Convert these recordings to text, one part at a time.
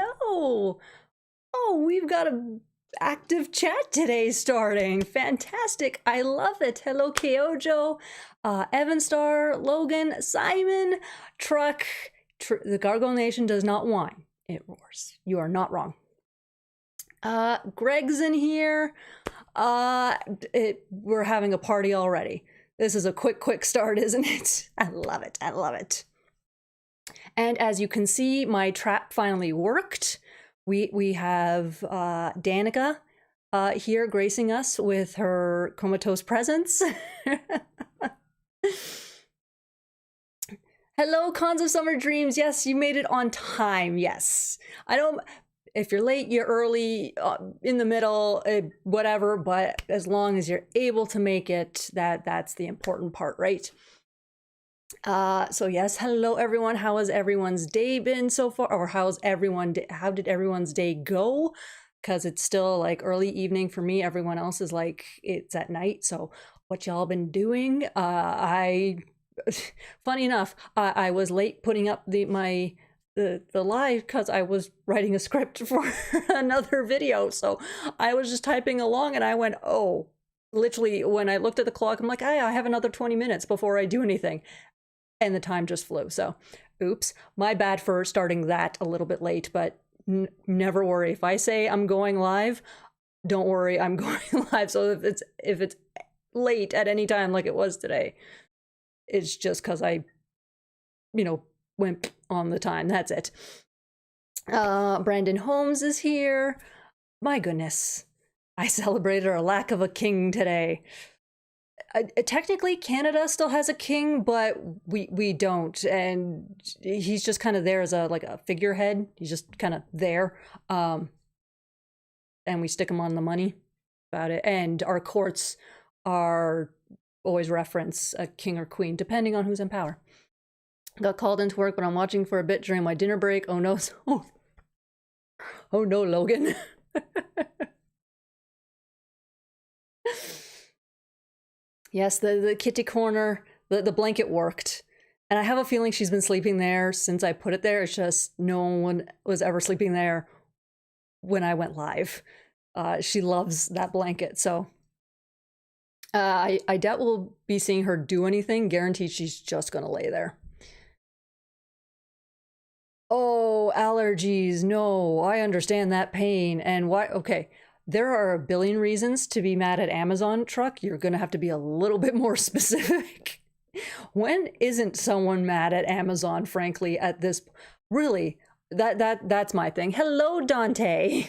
hello. Oh, we've got a active chat today starting. Fantastic. I love it. Hello, Kyojo, Evanstar, Logan, Simon, Truck. The Gargoyle Nation does not whine. It roars. You are not wrong. Greg's in here. We're having a party already. This is a quick start, isn't it? I love it. I love it. And as you can see, my trap finally worked. We have Danica here gracing us with her comatose presence. Hello, Cons of Summer Dreams. Yes, you made it on time. Yes. I don't... If you're late, you're early, in the middle, whatever, but as long as you're able to make it, that's the important part, right? So yes, hello everyone. How has everyone's day been so far? Or how did everyone's day go? Because it's still like early evening for me. Everyone else is like, it's at night. So what y'all been doing? Funny enough, I was late putting up the live because I was writing a script for another video. So I was just typing along and I went, oh, literally when I looked at the clock, I'm like, I have another 20 minutes before I do anything. And the time just flew. So oops, my bad for starting that a little bit late, but never worry. If I say I'm going live, don't worry, I'm going live. So if it's late at any time like it was today, it's just because I, went on the time. That's it. Brandon Holmes is here. My goodness. I celebrated our lack of a king today. Technically, Canada still has a king, but we don't. And he's just kind of there as a figurehead. He's just kind of there. And we stick him on the money about it. And our courts are always reference a king or queen, depending on who's in power. Got called into work, but I'm watching for a bit during my dinner break. Oh no. Oh no, Logan. Yes, the kitty corner, the blanket worked. And I have a feeling she's been sleeping there since I put it there. It's just no one was ever sleeping there when I went live. She loves that blanket, so I doubt we'll be seeing her do anything. Guaranteed she's just gonna lay there. Oh, allergies. No, I understand that pain. And why? Okay, there are a billion reasons to be mad at Amazon, Truck. You're going to have to be a little bit more specific. When isn't someone mad at Amazon, frankly, at this? Really, that's my thing. Hello, Dante.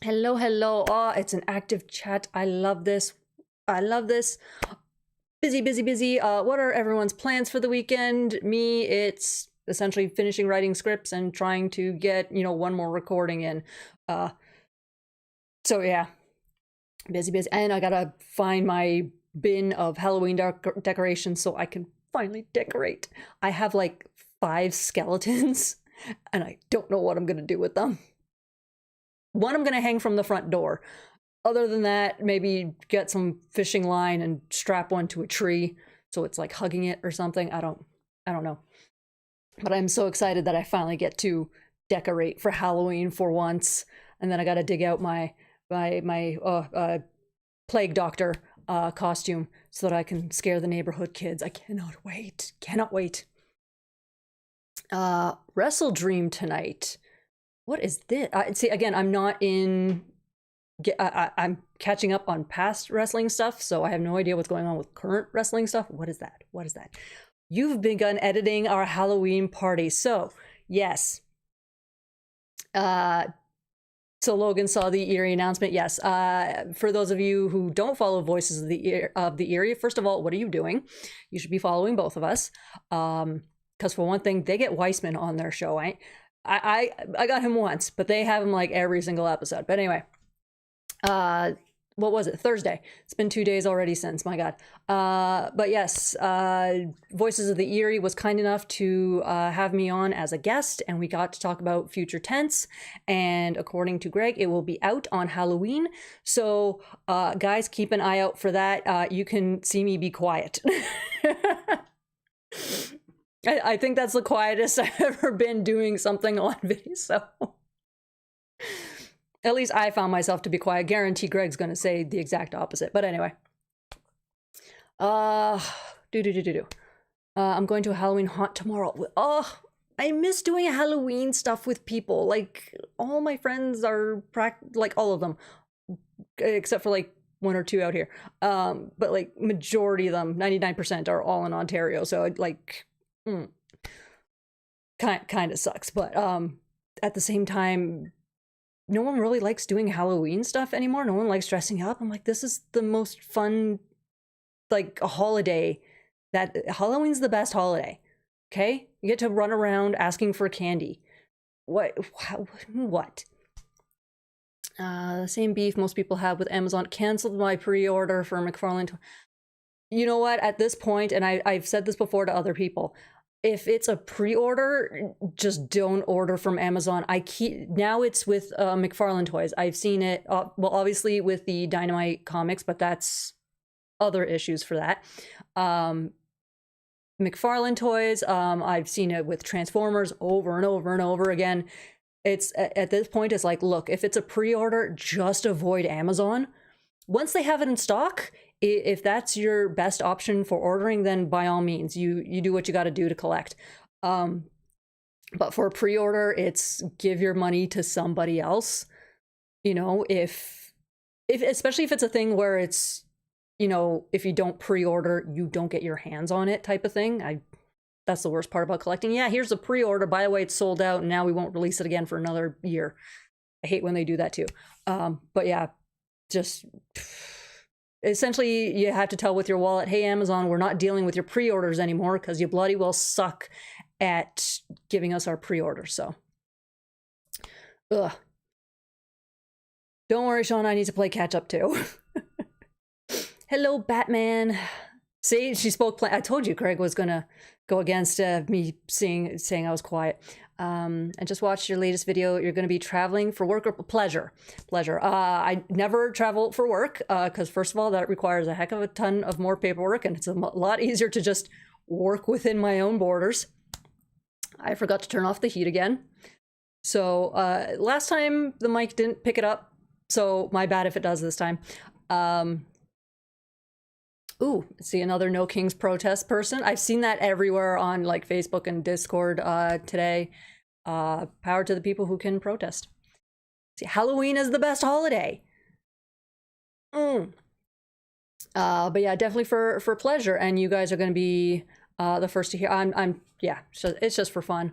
Hello. Oh, it's an active chat. I love this. Busy. What are everyone's plans for the weekend? Me, it's essentially finishing writing scripts and trying to get, one more recording in. So yeah, busy. And I gotta find my bin of Halloween decorations so I can finally decorate. I have like 5 skeletons and I don't know what I'm gonna do with them. One I'm gonna hang from the front door. Other than that, maybe get some fishing line and strap one to a tree so it's like hugging it or something. I don't know. But I'm so excited that I finally get to decorate for Halloween for once. And then I got to dig out my plague doctor costume so that I can scare the neighborhood kids. I cannot wait. Wrestle Dream tonight. What is this? See, again, I'm not in... I'm catching up on past wrestling stuff, so I have no idea what's going on with current wrestling stuff. What is that? You've begun editing our Halloween party. So, yes. So Logan saw the Erie announcement. Yes. For those of you who don't follow Voices of the Erie, first of all, what are you doing? You should be following both of us. Because for one thing, they get Weissman on their show. I got him once, but they have him like every single episode. But anyway. What was it? Thursday. It's been 2 days already since, my God. But yes, Voices of the Erie was kind enough to have me on as a guest, and we got to talk about future tense. And according to Greg, it will be out on Halloween. So guys, keep an eye out for that. You can see me be quiet. I think that's the quietest I've ever been doing something on video, so at least I found myself to be quiet. Guarantee Greg's gonna say the exact opposite. But anyway. I'm going to a Halloween haunt tomorrow. Oh, I miss doing Halloween stuff with people. Like, all my friends are like all of them, except for like one or two out here. But like majority of them, 99% are all in Ontario. So it like, kind of sucks. But at the same time, no one really likes doing Halloween stuff anymore. No one likes dressing up. I'm like, this is the most fun, like, a holiday. That Halloween's the best holiday. Okay, you get to run around asking for candy. What? The same beef most people have with Amazon. Canceled my pre-order for McFarlane. You know what? At this point, and I've said this before to other people, if it's a pre-order, just don't order from Amazon. Now it's with McFarlane Toys. I've seen it, well, obviously with the Dynamite comics, but that's other issues for that. McFarlane Toys, I've seen it with Transformers over and over and over again. It's at this point, it's like, look, if it's a pre-order, just avoid Amazon. Once they have it in stock, if that's your best option for ordering, then by all means, you do what you got to do to collect. But for a pre-order, it's give your money to somebody else. You know, if especially if it's a thing where it's, you know, if you don't pre-order, you don't get your hands on it type of thing. That's the worst part about collecting. Yeah, here's a pre-order. By the way, it's sold out, and now we won't release it again for another year. I hate when they do that too. But yeah, just essentially you have to tell with your wallet, hey, Amazon, we're not dealing with your pre-orders anymore because you bloody well suck at giving us our pre-orders. So, ugh. Don't worry, Sean, I need to play catch up too. Hello, Batman. See, she spoke. I told you Craig was gonna go against me saying I was quiet. I just watched your latest video. You're going to be traveling for work or pleasure? Pleasure. I never travel for work because first of all, that requires a heck of a ton of more paperwork, and it's a lot easier to just work within my own borders. I forgot to turn off the heat again. So last time the mic didn't pick it up, so my bad if it does this time. Ooh, see another No Kings protest person. I've seen that everywhere on like Facebook and Discord today. Power to the people who can protest. See, Halloween is the best holiday. But yeah, definitely for pleasure. And you guys are going to be the first to hear. Yeah, so it's just for fun.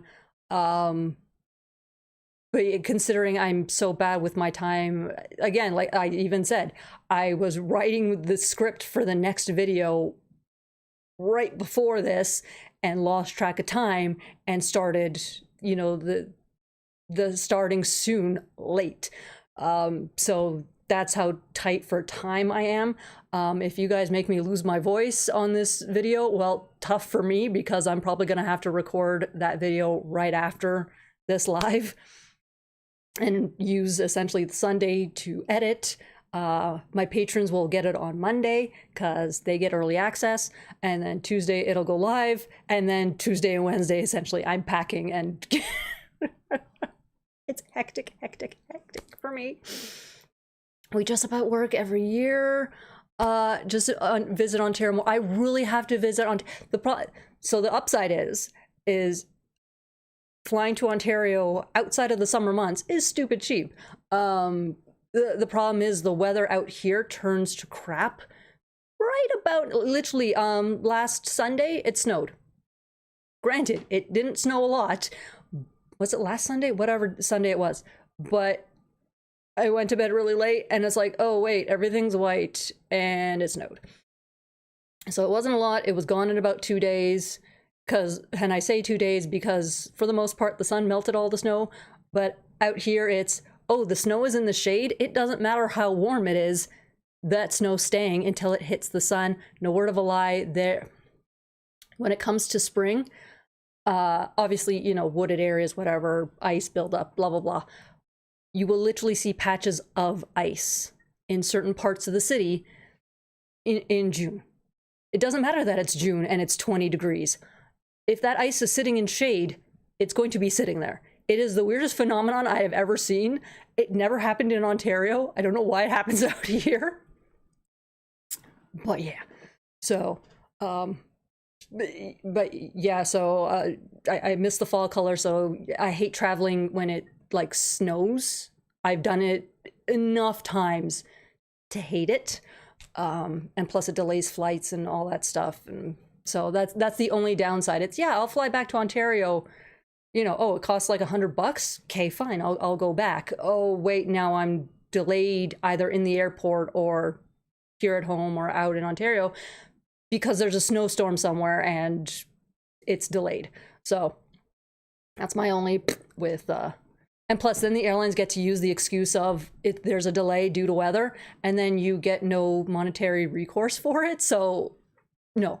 But considering I'm so bad with my time, again, like I even said, I was writing the script for the next video right before this and lost track of time and started, you know, the starting soon late. So that's how tight for time I am. If you guys make me lose my voice on this video, well, tough for me because I'm probably going to have to record that video right after this live and use essentially the Sunday to edit. My patrons will get it on Monday because they get early access, and then Tuesday it'll go live, and then Tuesday and Wednesday essentially I'm packing and it's hectic for me. We just about work every year. Just visit Ontario. I really have to visit on so the upside is flying to Ontario outside of the summer months is stupid cheap. The problem is the weather out here turns to crap right about literally last Sunday it snowed. Granted, it didn't snow a lot. Was it last Sunday? Whatever Sunday it was. But I went to bed really late and it's like, oh wait, everything's white and it snowed. So it wasn't a lot. It was gone in about 2 days. And I say 2 days because for the most part the sun melted all the snow, but out here it's, oh, the snow is in the shade. It doesn't matter how warm it is, that snow's staying until it hits the sun. No word of a lie there. When it comes to spring, obviously, you know, wooded areas, whatever, ice buildup, blah, blah, blah. You will literally see patches of ice in certain parts of the city in June. It doesn't matter that it's June and it's 20 degrees. if that ice is sitting in shade, it's going to be sitting there. It is the weirdest phenomenon I have ever seen. It never happened in Ontario. I don't know why it happens out here. But yeah. So, but yeah, so I miss the fall color, so I hate traveling when it like snows. I've done it enough times to hate it. And plus it delays flights and all that stuff. And so that's the only downside. It's, yeah, I'll fly back to Ontario, you know, oh, it costs like $100. Okay, fine, I'll go back. Oh, wait, now I'm delayed either in the airport or here at home or out in Ontario because there's a snowstorm somewhere and it's delayed. So that's my only with and plus then the airlines get to use the excuse of if there's a delay due to weather, and then you get no monetary recourse for it. So no.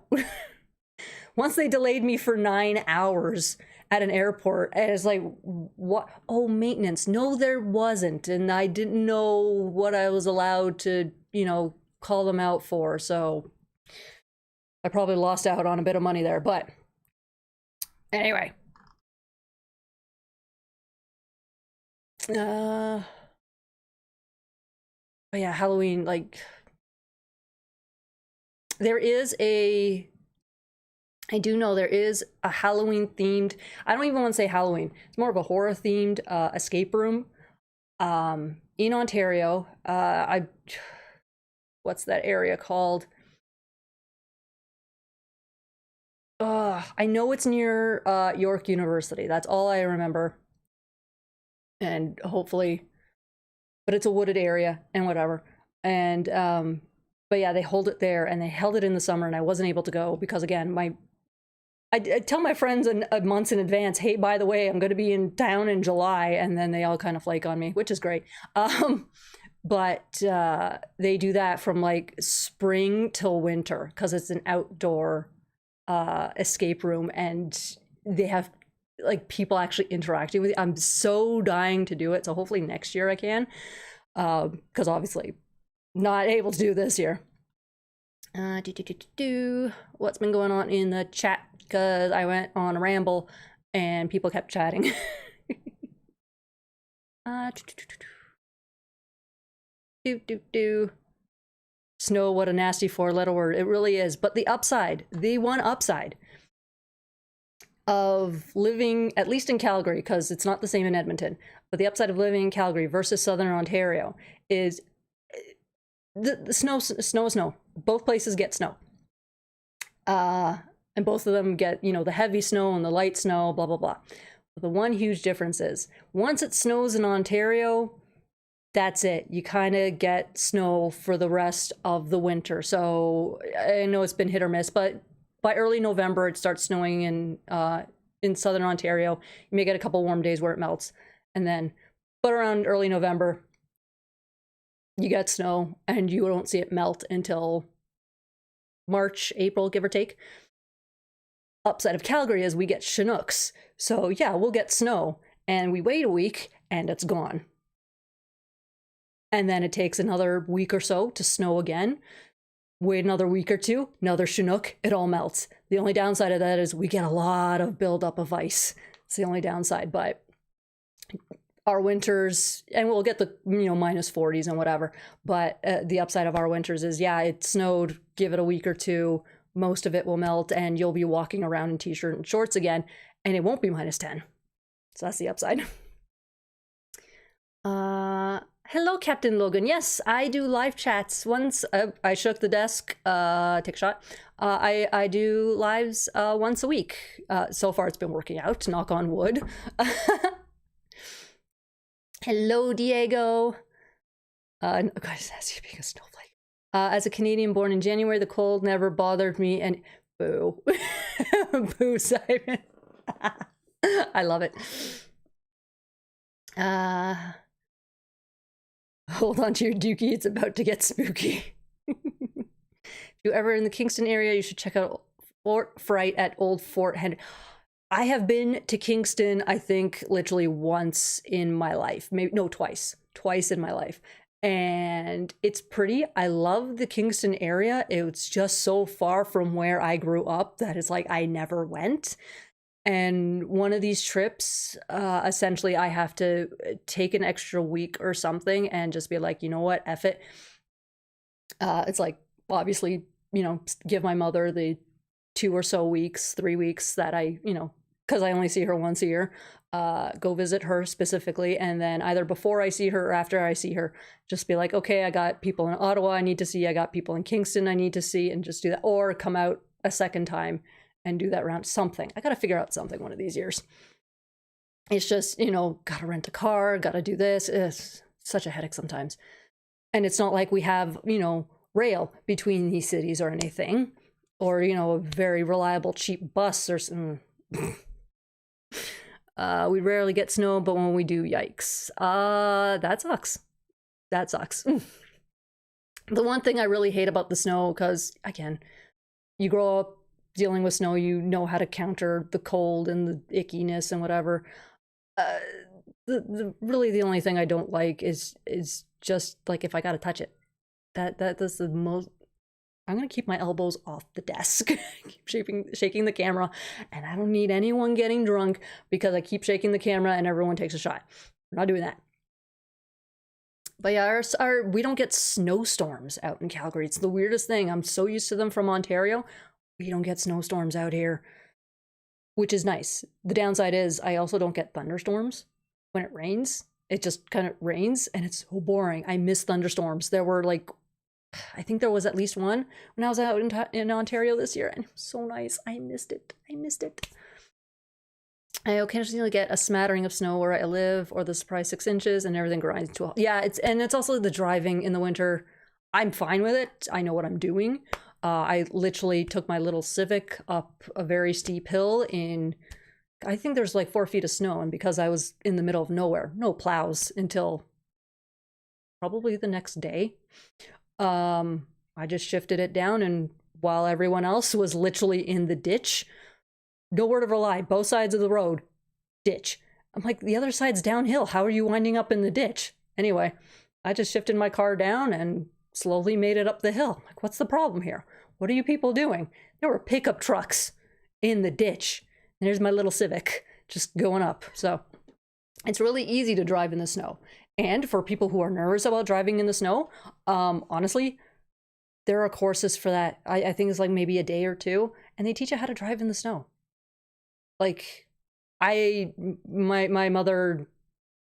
Once they delayed me for 9 hours at an airport, and it's like, what? Oh, maintenance. No, there wasn't. And I didn't know what I was allowed to, you know, call them out for. So I probably lost out on a bit of money there. But anyway. But yeah, Halloween, like, there is a, I do know there is a Halloween themed, I don't even want to say Halloween, it's more of a horror themed escape room in Ontario. What's that area called? I know it's near York University. That's all I remember. And hopefully, but it's a wooded area and whatever. And but yeah, they hold it there, and they held it in the summer, and I wasn't able to go because, again, I tell my friends months in advance, hey, by the way, I'm going to be in town in July, and then they all kind of flake on me, which is great. But they do that from like spring till winter because it's an outdoor escape room, and they have like people actually interacting with you. I'm so dying to do it, so hopefully next year I can, because obviously not able to do this year. What's been going on in the chat? Because I went on a ramble and people kept chatting. Snow, what a nasty four-letter word. It really is. But the upside, the one upside of living, at least in Calgary, because it's not the same in Edmonton, but the upside of living in Calgary versus Southern Ontario is the snow. Both places get snow. And both of them get, you know, the heavy snow and the light snow, blah, blah, blah. But the one huge difference is once it snows in Ontario, that's it. You kind of get snow for the rest of the winter. So I know it's been hit or miss, but by early November, it starts snowing in Southern Ontario. You may get a couple warm days where it melts. And then, but around early November, you get snow and you don't see it melt until March, April, give or take. Upside of Calgary is we get Chinooks. So yeah, we'll get snow and we wait a week and it's gone. And then it takes another week or so to snow again. Wait another week or two, another Chinook, it all melts. The only downside of that is we get a lot of buildup of ice. It's the only downside, but our winters, and we'll get the, you know, minus 40s and whatever, but the upside of our winters is, yeah, it snowed, give it a week or two, most of it will melt and you'll be walking around in t-shirt and shorts again, and it won't be minus 10. So that's the upside. Hello, Captain Logan. Yes, I do live chats. Once I shook the desk, take a shot. I do lives once a week. So far it's been working out, knock on wood. Hello, Diego. God, that's you being a snowflake. As a Canadian born in January, the cold never bothered me, and boo. Boo, Simon. I love it. Hold on to your dookie, it's about to get spooky. If you're ever in the Kingston area, you should check out Fort Fright at Old Fort Henry. I have been to Kingston, I think, literally once in my life. Maybe, no, twice. Twice in my life. and it's pretty. I love the Kingston area. It's just so far from where I grew up that it's like I never went. And one of these trips, essentially, I have to take an extra week or something and just be like, you know what, F it. It's like, obviously, you know, give my mother the 2 or so weeks, 3 weeks that I, you know, because I only see her once a year, go visit her specifically. And then either before I see her or after I see her, just be like, okay, I got people in Ottawa I need to see. I got people in Kingston I need to see, and just do that. Or come out a second time and do that round. Something. I got to figure out something one of these years. It's just, you know, got to rent a car, got to do this. It's such a headache sometimes. And it's not like we have, you know, rail between these cities or anything, or, you know, a very reliable cheap bus or something. We rarely get snow, but when we do, yikes. That sucks. That sucks. The one thing I really hate about the snow, because again, you grow up dealing with snow, you know how to counter the cold and the ickiness and whatever. Really the only thing I don't like is just like if I gotta touch it. That's the most. I'm gonna keep my elbows off the desk. Keep shaking the camera, and I don't need anyone getting drunk because I keep shaking the camera and everyone takes a shot. We're not doing that. But yeah, we don't get snowstorms out in Calgary. It's the weirdest thing. I'm so used to them from Ontario. We don't get snowstorms out here, which is nice. The downside is I also don't get thunderstorms when it rains. It just kind of rains and it's so boring. I miss thunderstorms. There were like, I think there was at least one when I was out in Ontario this year, and it was so nice. I missed it. I missed it. I occasionally get a smattering of snow where I live, or the surprise 6 inches, and everything grinds to a halt. Yeah, it's also the driving in the winter. I'm fine with it. I know what I'm doing. I literally took my little Civic up a very steep hill in, I think there's like 4 feet of snow, and because I was in the middle of nowhere, no plows until probably the next day, I just shifted it down, and while everyone else was literally in the ditch, no word of a lie, both sides of the road, ditch. I'm like, the other side's downhill. How are you winding up in the ditch? Anyway, I just shifted my car down and slowly made it up the hill. I'm like, what's the problem here? What are you people doing? There were pickup trucks in the ditch, and there's my little Civic just going up. So it's really easy to drive in the snow. And for people who are nervous about driving in the snow, honestly, there are courses for that. I think it's like maybe a day or two, and they teach you how to drive in the snow. Like, my mother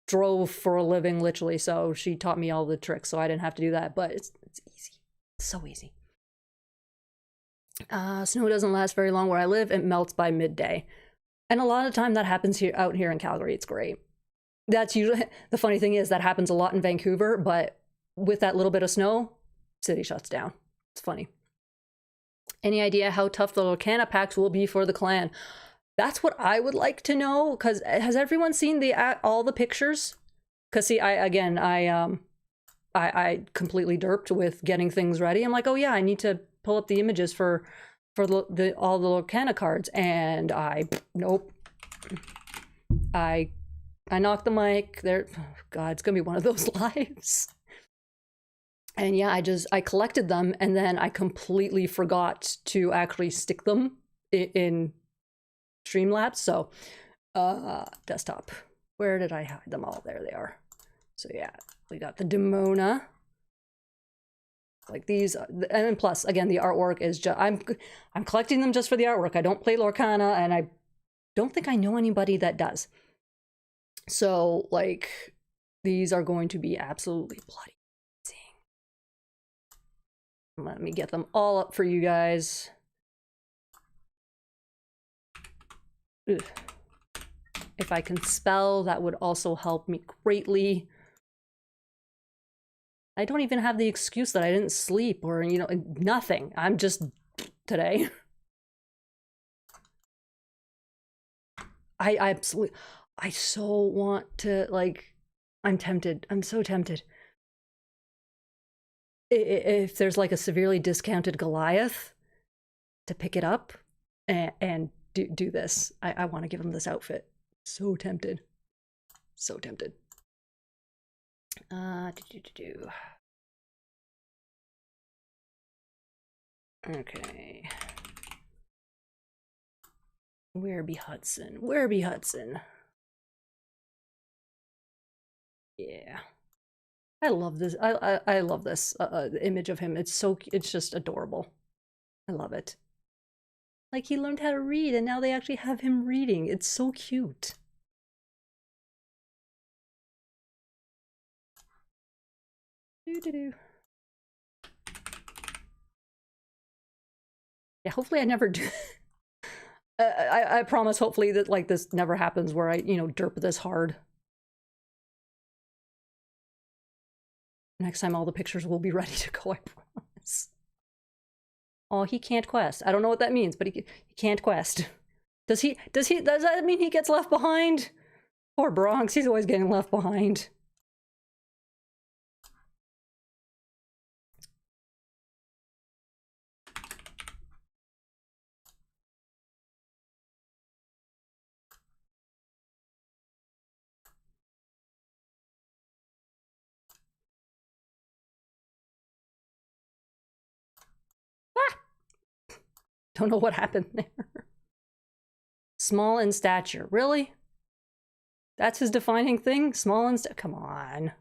drove for a living, literally, so she taught me all the tricks, so I didn't have to do that. But it's easy. It's so easy. Snow doesn't last very long where I live. It melts by midday. And a lot of time that happens out here in Calgary. It's great. That's usually, the funny thing is that happens a lot in Vancouver, but with that little bit of snow, city shuts down. It's funny. Any idea how tough the Lorcana packs will be for the clan? That's what I would like to know, because has everyone seen all the pictures? Because see, I completely derped with getting things ready. I'm like, oh yeah, I need to pull up the images for all the Lorcana cards, and nope. I knocked the mic there. Oh God, it's gonna be one of those lives. And yeah, I collected them, and then I completely forgot to actually stick them in Streamlabs. So desktop, where did I hide them all? There they are. So yeah, we got the Demona, like these, and then plus again the artwork is just, I'm collecting them just for the artwork. I don't play Lorcana, and I don't think I know anybody that does. So like, these are going to be absolutely bloody amazing. Let me get them all up for you guys. Ugh. If I can spell, that would also help me greatly. I don't even have the excuse that I didn't sleep or, you know, nothing. I'm just today. I absolutely, I so want to, like, I'm tempted. I'm so tempted. If there's like a severely discounted Goliath, to pick it up and do this. I want to give him this outfit. So tempted. So tempted. Okay. Werby Hudson. Werby Hudson. Yeah. I love this. I love this image of him. It's just adorable. I love it. Like, he learned how to read and now they actually have him reading. It's so cute. Yeah, hopefully I never do. I promise hopefully that like this never happens where I, you know, derp this hard. Next time all the pictures will be ready to go, I promise. Oh, he can't quest. I don't know what that means, but he can't quest. Does that mean he gets left behind? Poor Bronx, he's always getting left behind. Don't know what happened there. Small in stature. Really? That's his defining thing? Small in stature? Come on.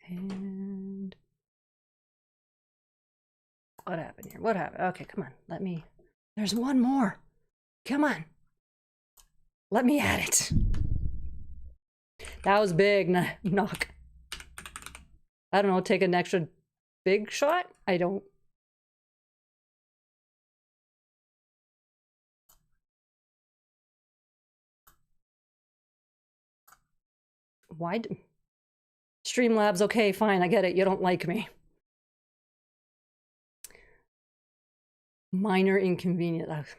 And... what happened here? What happened? Okay, come on. Let me... there's one more. Come on. Let me at it. That was big. Knock. I don't know, take an extra big shot? I don't... why do... Streamlabs, okay, fine, I get it. You don't like me. Minor inconvenience.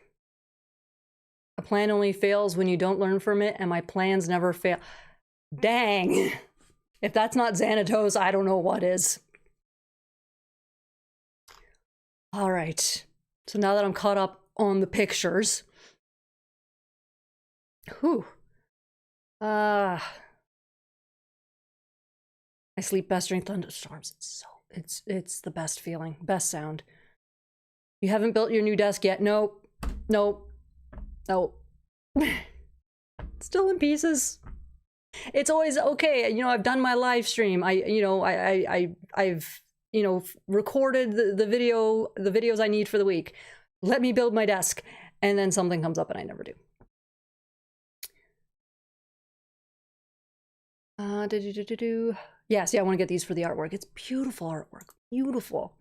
A plan only fails when you don't learn from it, and my plans never fail. Dang. If that's not Xanatos, I don't know what is. All right. So now that I'm caught up on the pictures. Whew. I sleep best during thunderstorms. It's the best feeling, best sound. You haven't built your new desk yet? Nope. Nope. Nope. Still in pieces. It's always okay. You know, I've done my live stream. I've you know, recorded the videos I need for the week. Let me build my desk, and then something comes up and I never do. Yes, yeah, I want to get these for the artwork. It's beautiful artwork. Beautiful.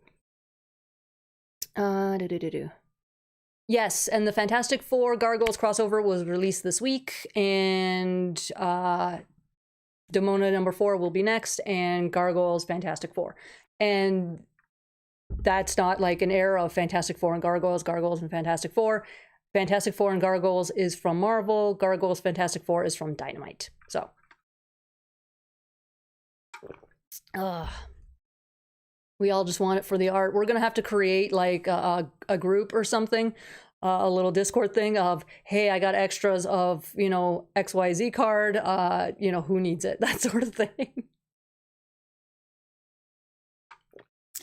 Yes, and the Fantastic Four Gargoyles crossover was released this week, and Demona #4 will be next, and Gargoyles Fantastic Four. And that's not like an era of Fantastic Four and Gargoyles, Gargoyles and Fantastic Four. Fantastic Four and Gargoyles is from Marvel, Gargoyles Fantastic Four is from Dynamite. So. We all just want it for the art. We're gonna have to create like a group or something, a little Discord thing of, hey, I got extras of, you know, XYZ card, you know, who needs it? That sort of thing.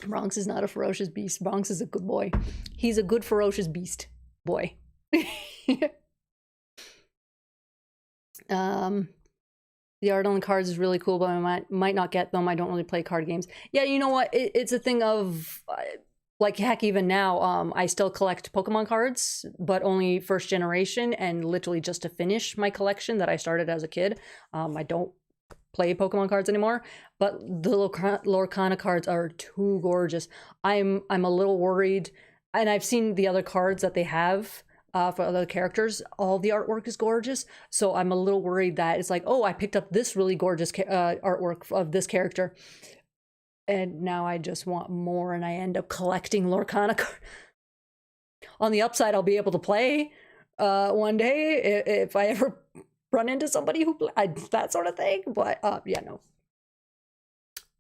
Bronx is not a ferocious beast. Bronx is a good boy. He's a good ferocious beast boy. The art on the cards is really cool, but I might not get them. I don't really play card games. Yeah, you know what? It's a thing of, like, heck, even now, I still collect Pokemon cards, but only first generation, and literally just to finish my collection that I started as a kid. I don't play Pokemon cards anymore, but the Lorcana cards are too gorgeous. I'm a little worried, and I've seen the other cards that they have. For other characters, all the artwork is gorgeous, so I'm a little worried that it's like, oh, I picked up this really gorgeous artwork of this character, and now I just want more, and I end up collecting Lorcana cards. On the upside, I'll be able to play one day if I ever run into somebody who that sort of thing, but yeah, no.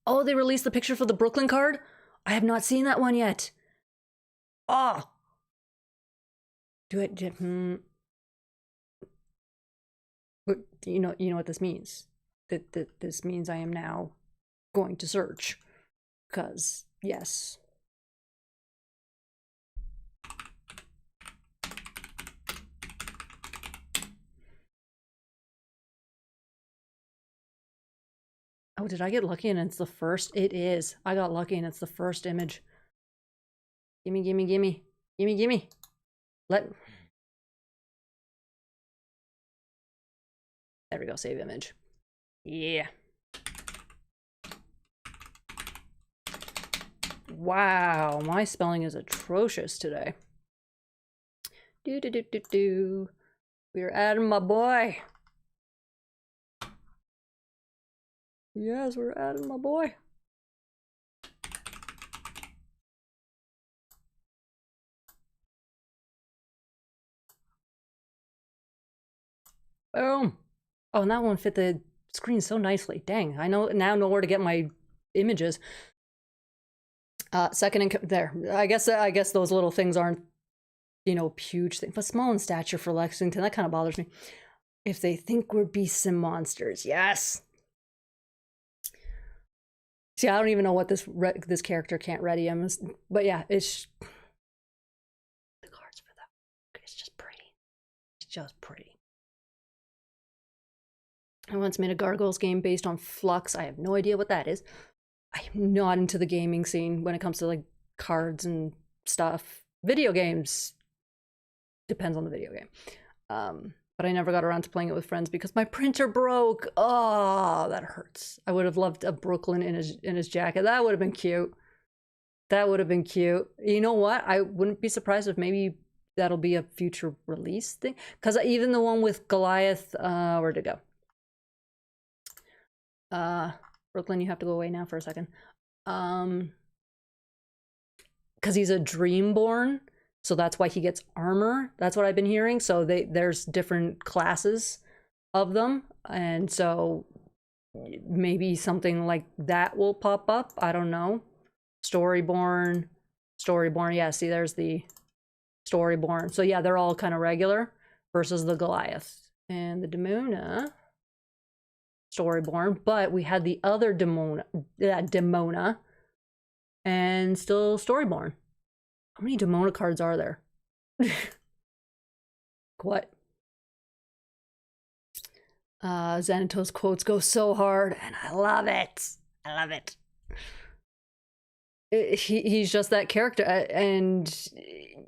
Oh, they released the picture for the Brooklyn card? I have not seen that one yet. Oh. But you know what this means. That this means I am now going to search. Because, yes. Oh, did I get lucky and it's the first? It is. I got lucky and it's the first image. Gimme, gimme, gimme. Gimme, gimme. There we go, save image. Yeah. Wow, my spelling is atrocious today. Do. We're adding my boy. Yes, we're adding my boy. Boom. Oh, and that one fit the screen so nicely. Dang, I know where to get my images. Second in there. I guess those little things aren't, you know, huge things, but small in stature for Lexington. That kind of bothers me. If they think we're beasts and monsters, yes. See, I don't even know what this character can't ready him, but yeah, it's the cards for that. It's just pretty. It's just pretty. I once made a Gargoyles game based on Flux. I have no idea what that is. I'm not into the gaming scene when it comes to like cards and stuff. Video games depends on the video game. But I never got around to playing it with friends because my printer broke. Oh, that hurts. I would have loved a Brooklyn in his jacket. That would have been cute. That would have been cute. You know what? I wouldn't be surprised if maybe that'll be a future release thing. Because even the one with Goliath, where'd it go? Brooklyn, you have to go away now for a second. Because he's a Dreamborn. So that's why he gets armor. That's what I've been hearing. So there's different classes of them. And so maybe something like that will pop up. I don't know. Storyborn. Yeah, see, there's the Storyborn. So yeah, they're all kind of regular versus the Goliath. And the Demona. Storyborn. But we had the other Demona. And still Storyborn. How many Demona cards are there? What? Xanatos quotes go so hard, and I love it. I love it. He's just that character, and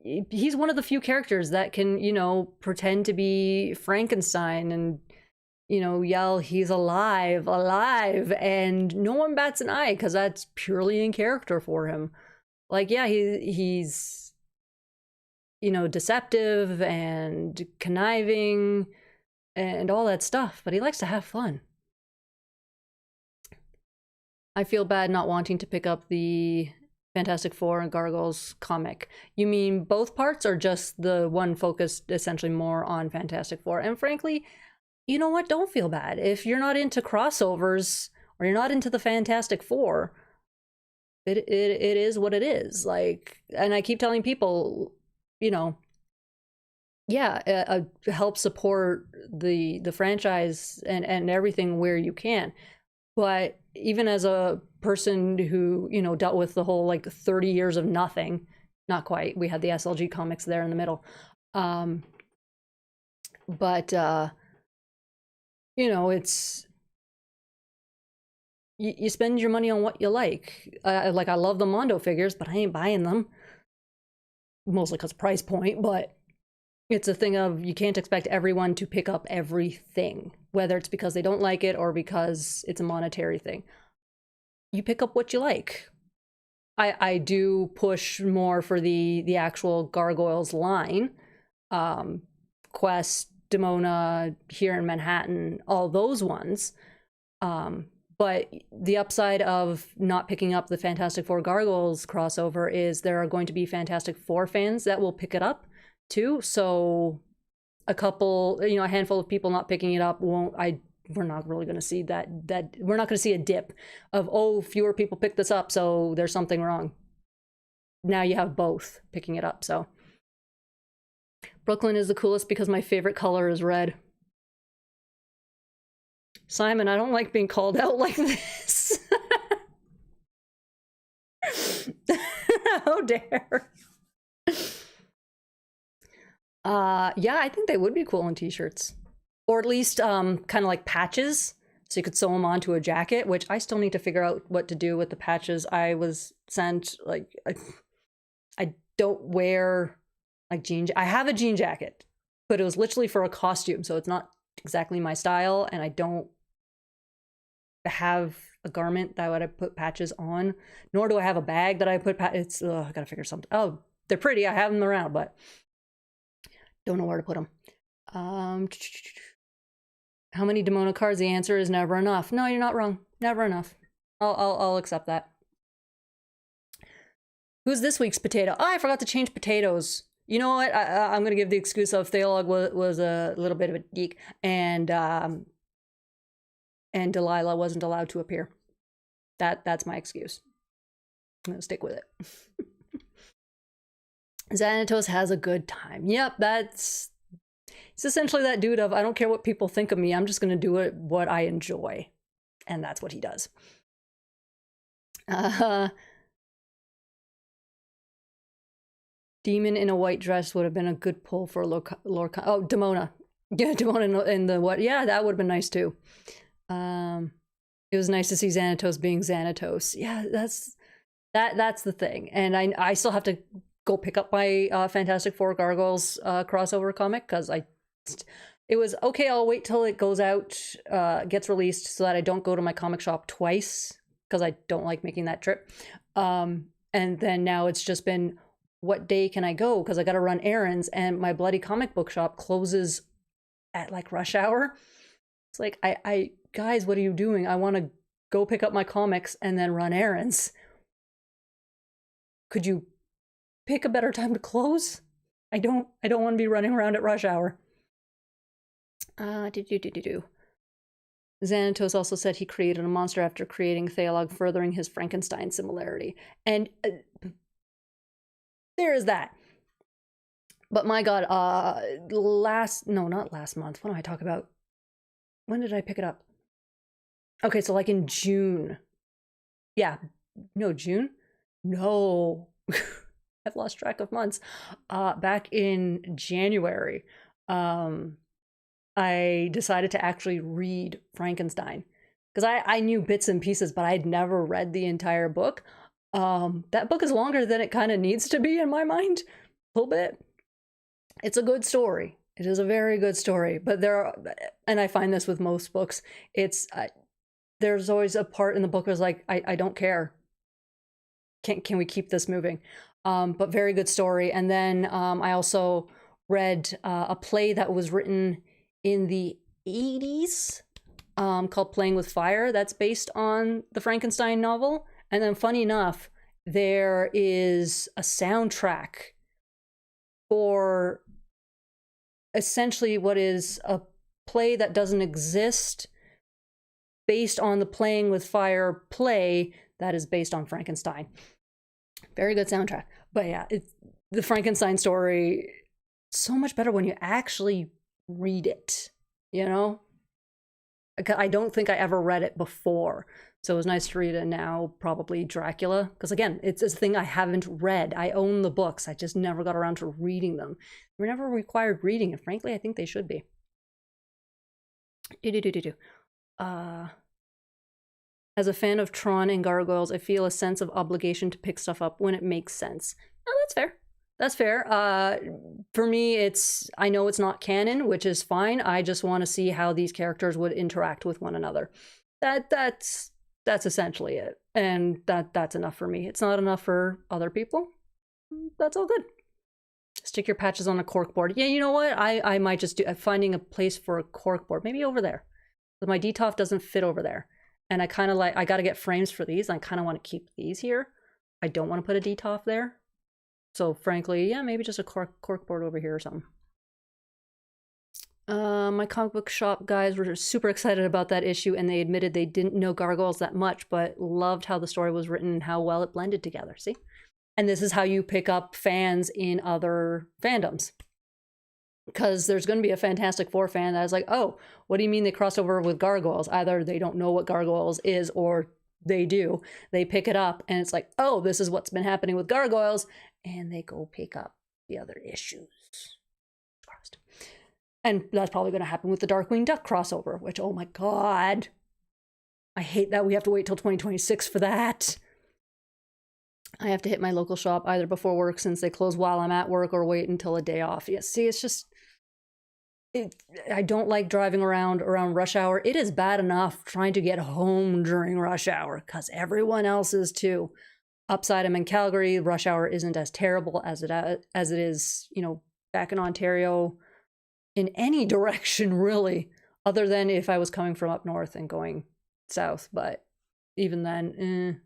he's one of the few characters that can, you know, pretend to be Frankenstein and, you know, yell, he's alive, and no one bats an eye because that's purely in character for him. Like, yeah, he's, you know, deceptive and conniving and all that stuff, but he likes to have fun. I feel bad not wanting to pick up the Fantastic Four and Gargoyles comic. You mean both parts or just the one focused essentially more on Fantastic Four? And frankly, you know what? Don't feel bad. If you're not into crossovers or you're not into the Fantastic Four, it is what it is. Like, and I keep telling people, you know, yeah, help support the franchise and everything where you can. But even as a person who, you know, dealt with the whole like 30 years of nothing, not quite. We had the SLG comics there in the middle. But you know, it's you spend your money on what you like. Like, I love the Mondo figures, but I ain't buying them. Mostly because of price point, but it's a thing of you can't expect everyone to pick up everything, whether it's because they don't like it or because it's a monetary thing. You pick up what you like. I do push more for the actual Gargoyles line. Quest, Demona, here in Manhattan, all those ones. But the upside of not picking up the Fantastic Four Gargoyles crossover is there are going to be Fantastic Four fans that will pick it up too. So a couple, you know, a handful of people not picking it up we're not really going to see that we're not going to see a dip of, oh, fewer people pick this up, so there's something wrong. Now you have both picking it up. So Brooklyn is the coolest because my favorite color is red. Simon, I don't like being called out like this. How dare. Yeah, I think they would be cool on t-shirts. Or at least kind of like patches. So you could sew them onto a jacket, which I still need to figure out what to do with the patches I was sent. Like, I don't wear like jeans. I have a jean jacket, but it was literally for a costume, so it's not exactly my style, and I don't have a garment that I would put patches on, nor do I have a bag that I put it's I gotta figure something. Oh, they're pretty. I have them around, but don't know where to put them. How many Demona cards? The answer is never enough. No, you're not wrong. Never enough. I'll accept that. Who's this week's potato? Oh, I forgot to change potatoes. You know what? I'm gonna give the excuse of Thalog was a little bit of a geek, and Delilah wasn't allowed to appear. That's my excuse. I'm gonna stick with it. Xanatos has a good time. Yep, it's essentially that dude of I don't care what people think of me. I'm just gonna do what I enjoy, and that's what he does. Demon in a white dress would have been a good pull for Lorcana. Oh, Demona. Yeah, Demona in the what? Yeah, that would have been nice too. It was nice to see Xanatos being Xanatos. Yeah, that's the thing. And I still have to go pick up my Fantastic Four Gargoyles crossover comic because it was okay. I'll wait till it goes out, gets released, so that I don't go to my comic shop twice because I don't like making that trip. And then now it's just been, what day can I go? Because I got to run errands, and my bloody comic book shop closes at like rush hour. It's like, I guys, what are you doing? I want to go pick up my comics and then run errands. Could you pick a better time to close? I don't want to be running around at rush hour. Xanatos also said he created a monster after creating Thalog, furthering his Frankenstein similarity. And there is that. But my god, not last month. What am I talking about? When did I pick it up? Okay, so like in June. Yeah. No, June? No. I've lost track of months. Back in January, I decided to actually read Frankenstein. Because I knew bits and pieces, but I'd never read the entire book. That book is longer than it kind of needs to be in my mind. A little bit. It's a good story. It is a very good story. But and I find this with most books, there's always a part in the book where it's like, I don't care. Can we keep this moving? But very good story. And then I also read a play that was written in the 80s called Playing with Fire. That's based on the Frankenstein novel. And then funny enough, there is a soundtrack for essentially what is a play that doesn't exist based on the Playing with Fire play that is based on Frankenstein. Very good soundtrack. But yeah, the Frankenstein story, so much better when you actually read it, you know? I don't think I ever read it before. So it was nice to read it now, probably Dracula. Because again, it's a thing I haven't read. I own the books. I just never got around to reading them. We're never required reading, and frankly, I think they should be. As a fan of Tron and Gargoyles, I feel a sense of obligation to pick stuff up when it makes sense. Oh, that's fair. That's fair. For me, I know it's not canon, which is fine. I just want to see how these characters would interact with one another. That's essentially it. And that's enough for me. It's not enough for other people. That's all good. Stick your patches on a corkboard. Yeah, you know what? I might just do finding a place for a corkboard. Maybe over there. But my DTOF doesn't fit over there. And I kind of I got to get frames for these. I kind of want to keep these here. I don't want to put a DTOF there. So frankly, yeah, maybe just a corkboard over here or something. My comic book shop guys were super excited about that issue, and they admitted they didn't know Gargoyles that much, but loved how the story was written and how well it blended together. See? And this is how you pick up fans in other fandoms. because there's going to be a Fantastic Four fan that is like, oh, what do you mean they crossed over with Gargoyles? Either they don't know what Gargoyles is, or they do. They pick it up and it's like, oh, this is what's been happening with Gargoyles, and they go pick up the other issues. And that's probably going to happen with the Darkwing Duck crossover, which, oh my god, I hate that we have to wait till 2026 for that. I have to hit my local shop either before work since they close while I'm at work, or wait until a day off. Yeah, see, it's just, I don't like driving around rush hour. It is bad enough trying to get home during rush hour because everyone else is too. Upside, I'm in Calgary. Rush hour isn't as terrible as it is, you know, back in Ontario, in any direction really, other than if I was coming from up north and going south. But even then,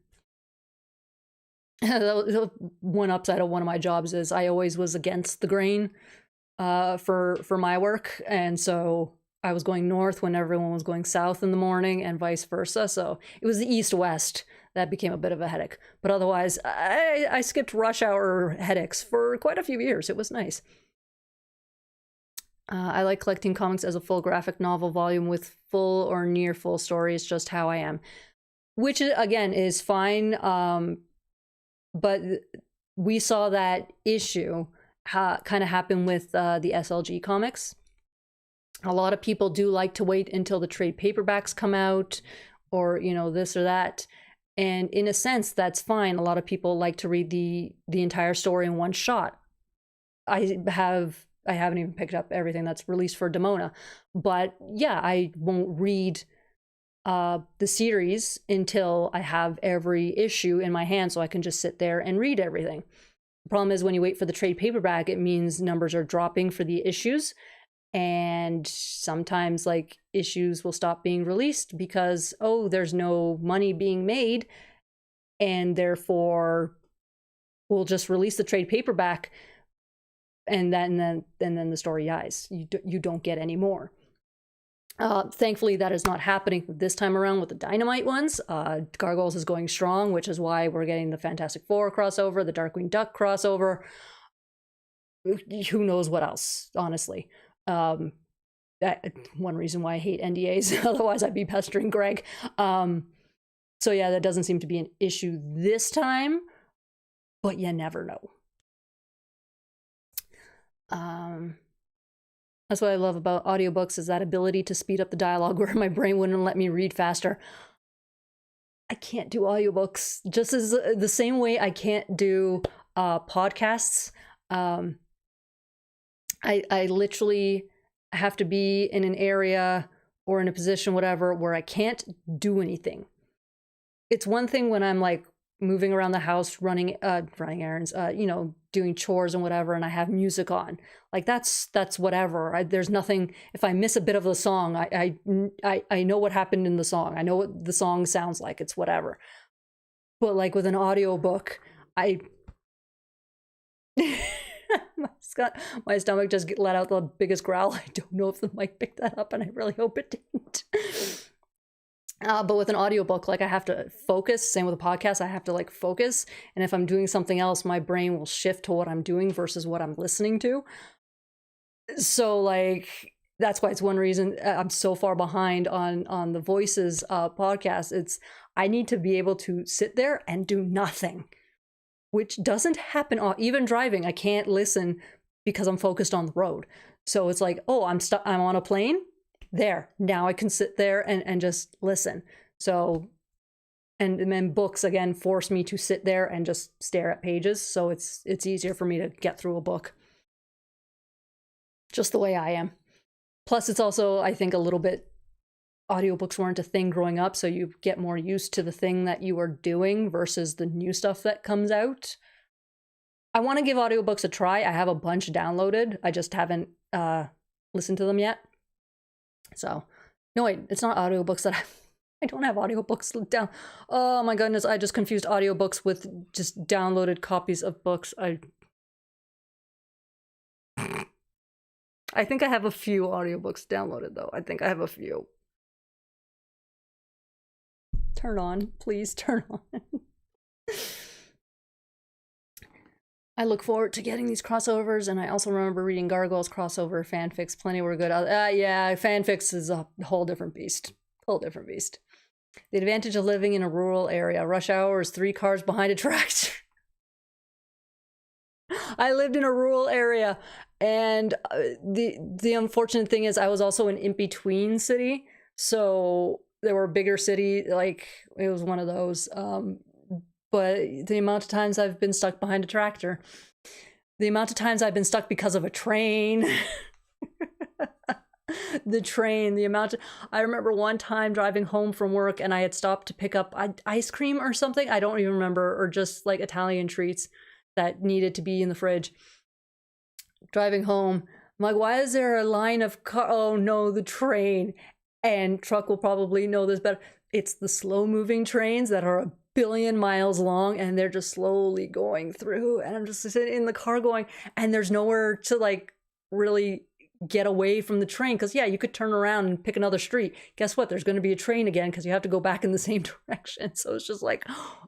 the one upside of one of my jobs is I always was against the grain for my work, and so I was going north when everyone was going south in the morning, and vice versa. So it was the east-west that became a bit of a headache. But otherwise, I skipped rush hour headaches for quite a few years. It was nice. I like collecting comics as a full graphic novel volume with full or near full stories, just how I am. Which, again, is fine. But we saw that issue kind of happen with the SLG comics. A lot of people do like to wait until the trade paperbacks come out, or, you know, this or that. And in a sense, that's fine. A lot of people like to read the entire story in one shot. I haven't even picked up everything that's released for Demona. But yeah, I won't read the series until I have every issue in my hand, so I can just sit there and read everything. The problem is when you wait for the trade paperback, it means numbers are dropping for the issues, and sometimes like issues will stop being released because, oh, there's no money being made, and therefore we'll just release the trade paperback, and then the story dies. You don't get any more. Thankfully, that is not happening this time around with the Dynamite ones. Gargoyles is going strong, which is why we're getting the Fantastic Four crossover, the Darkwing Duck crossover. Who knows what else, honestly. That one reason why I hate NDAs. Otherwise, I'd be pestering Greg. So yeah, that doesn't seem to be an issue this time, but you never know. That's what I love about audiobooks, is that ability to speed up the dialogue where my brain wouldn't let me read faster. I can't do audiobooks, just as the same way I can't do podcasts. I literally have to be in an area or in a position, whatever, where I can't do anything. It's one thing when I'm like moving around the house, running errands, you know, doing chores and whatever, and I have music on. Like that's whatever. There's nothing. If I miss a bit of the song, I know what happened in the song. I know what the song sounds like. It's whatever. But like with an audiobook, my stomach just let out the biggest growl. I don't know if the mic picked that up, and I really hope it didn't. But with an audiobook, like I have to focus. Same with a podcast, I have to like focus. And if I'm doing something else, my brain will shift to what I'm doing versus what I'm listening to. So like, that's why it's one reason I'm so far behind on the Voices podcast. It's, I need to be able to sit there and do nothing, which doesn't happen. Even driving, I can't listen because I'm focused on the road. So it's like, oh, I'm on a plane. There, now I can sit there and just listen. So, and then books again force me to sit there and just stare at pages. So it's easier for me to get through a book. Just the way I am. Plus, it's also, I think, a little bit, audiobooks weren't a thing growing up, so you get more used to the thing that you are doing versus the new stuff that comes out. I want to give audiobooks a try. I have a bunch downloaded. I just haven't listened to them yet. So, no, wait, it's not audiobooks that I don't have audiobooks down. Oh my goodness, I just confused audiobooks with just downloaded copies of books. I think I have a few audiobooks downloaded, though. I think I have a few. Turn on, please turn on. I look forward to getting these crossovers, and I also remember reading Gargoyles crossover fanfics. Plenty were good. Yeah, fanfics is a whole different beast. Whole different beast. The advantage of living in a rural area. Rush hour is 3 cars behind a tractor. I lived in a rural area, and the unfortunate thing is I was also an in-between city, so there were bigger city, like it was one of those. But the amount of times I've been stuck behind a tractor, the amount of times I've been stuck because of a train. The train, the amount of, I remember one time driving home from work and I had stopped to pick up ice cream or something, I don't even remember, or just like Italian treats that needed to be in the fridge. Driving home, I'm like, why is there a line of car? Oh no, the train. And Truck will probably know this better. It's the slow moving trains that are a billion miles long, and they're just slowly going through, and I'm just sitting in the car going, and there's nowhere to like really get away from the train, because yeah, you could turn around and pick another street. Guess what? There's going to be a train again because you have to go back in the same direction. So it's just like,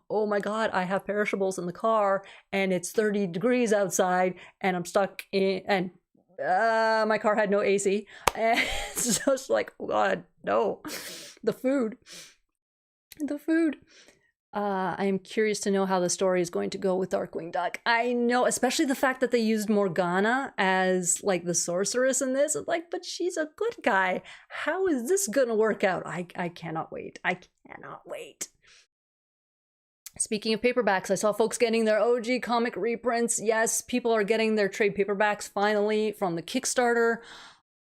oh my god, I have perishables in the car and it's 30 degrees outside and I'm stuck in, and my car had no AC, and so it's like, oh god, no. The food. I am curious to know how the story is going to go with Darkwing Duck. I know, especially the fact that they used Morgana as like the sorceress in this. It's like, but she's a good guy. How is this gonna work out? I cannot wait. I cannot wait. Speaking of paperbacks, I saw folks getting their OG comic reprints. Yes, people are getting their trade paperbacks finally from the Kickstarter.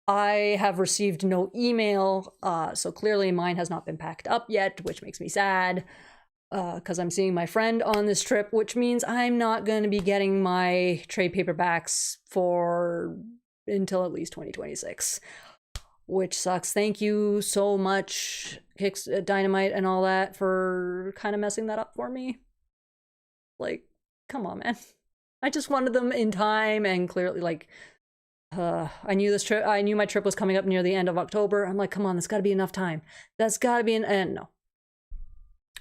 I have received no email, so clearly mine has not been packed up yet, which makes me sad. Because I'm seeing my friend on this trip, which means I'm not going to be getting my trade paperbacks until at least 2026, which sucks. Thank you so much, Dynamite and all that, for kind of messing that up for me. Like, come on, man. I just wanted them in time, and clearly, like, I knew my trip was coming up near the end of October. I'm like, come on, there's got to be enough time. That's got to be no.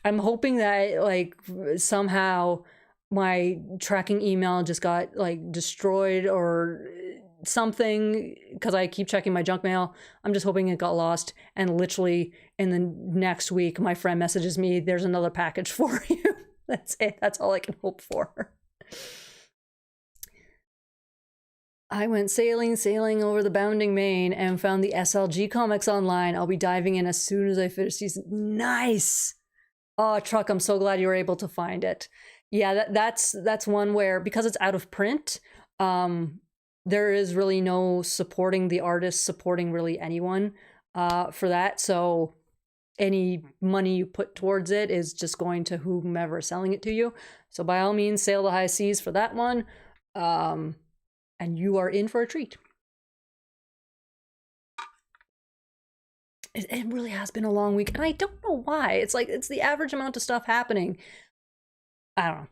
I'm hoping that like somehow my tracking email just got like destroyed or something, because I keep checking my junk mail. I'm just hoping it got lost, and literally in the next week my friend messages me, there's another package for you. That's it. That's all I can hope for. I went sailing over the bounding main and found the SLG comics online. I'll be diving in as soon as I finish season. Nice. Oh, Truck, I'm so glad you were able to find it. Yeah, that's one where, because it's out of print, there is really no supporting the artist, supporting really anyone for that. So any money you put towards it is just going to whomever is selling it to you. So by all means, sail the high seas for that one. And you are in for a treat. It really has been a long week, and I don't know why. It's like, it's the average amount of stuff happening. I don't know.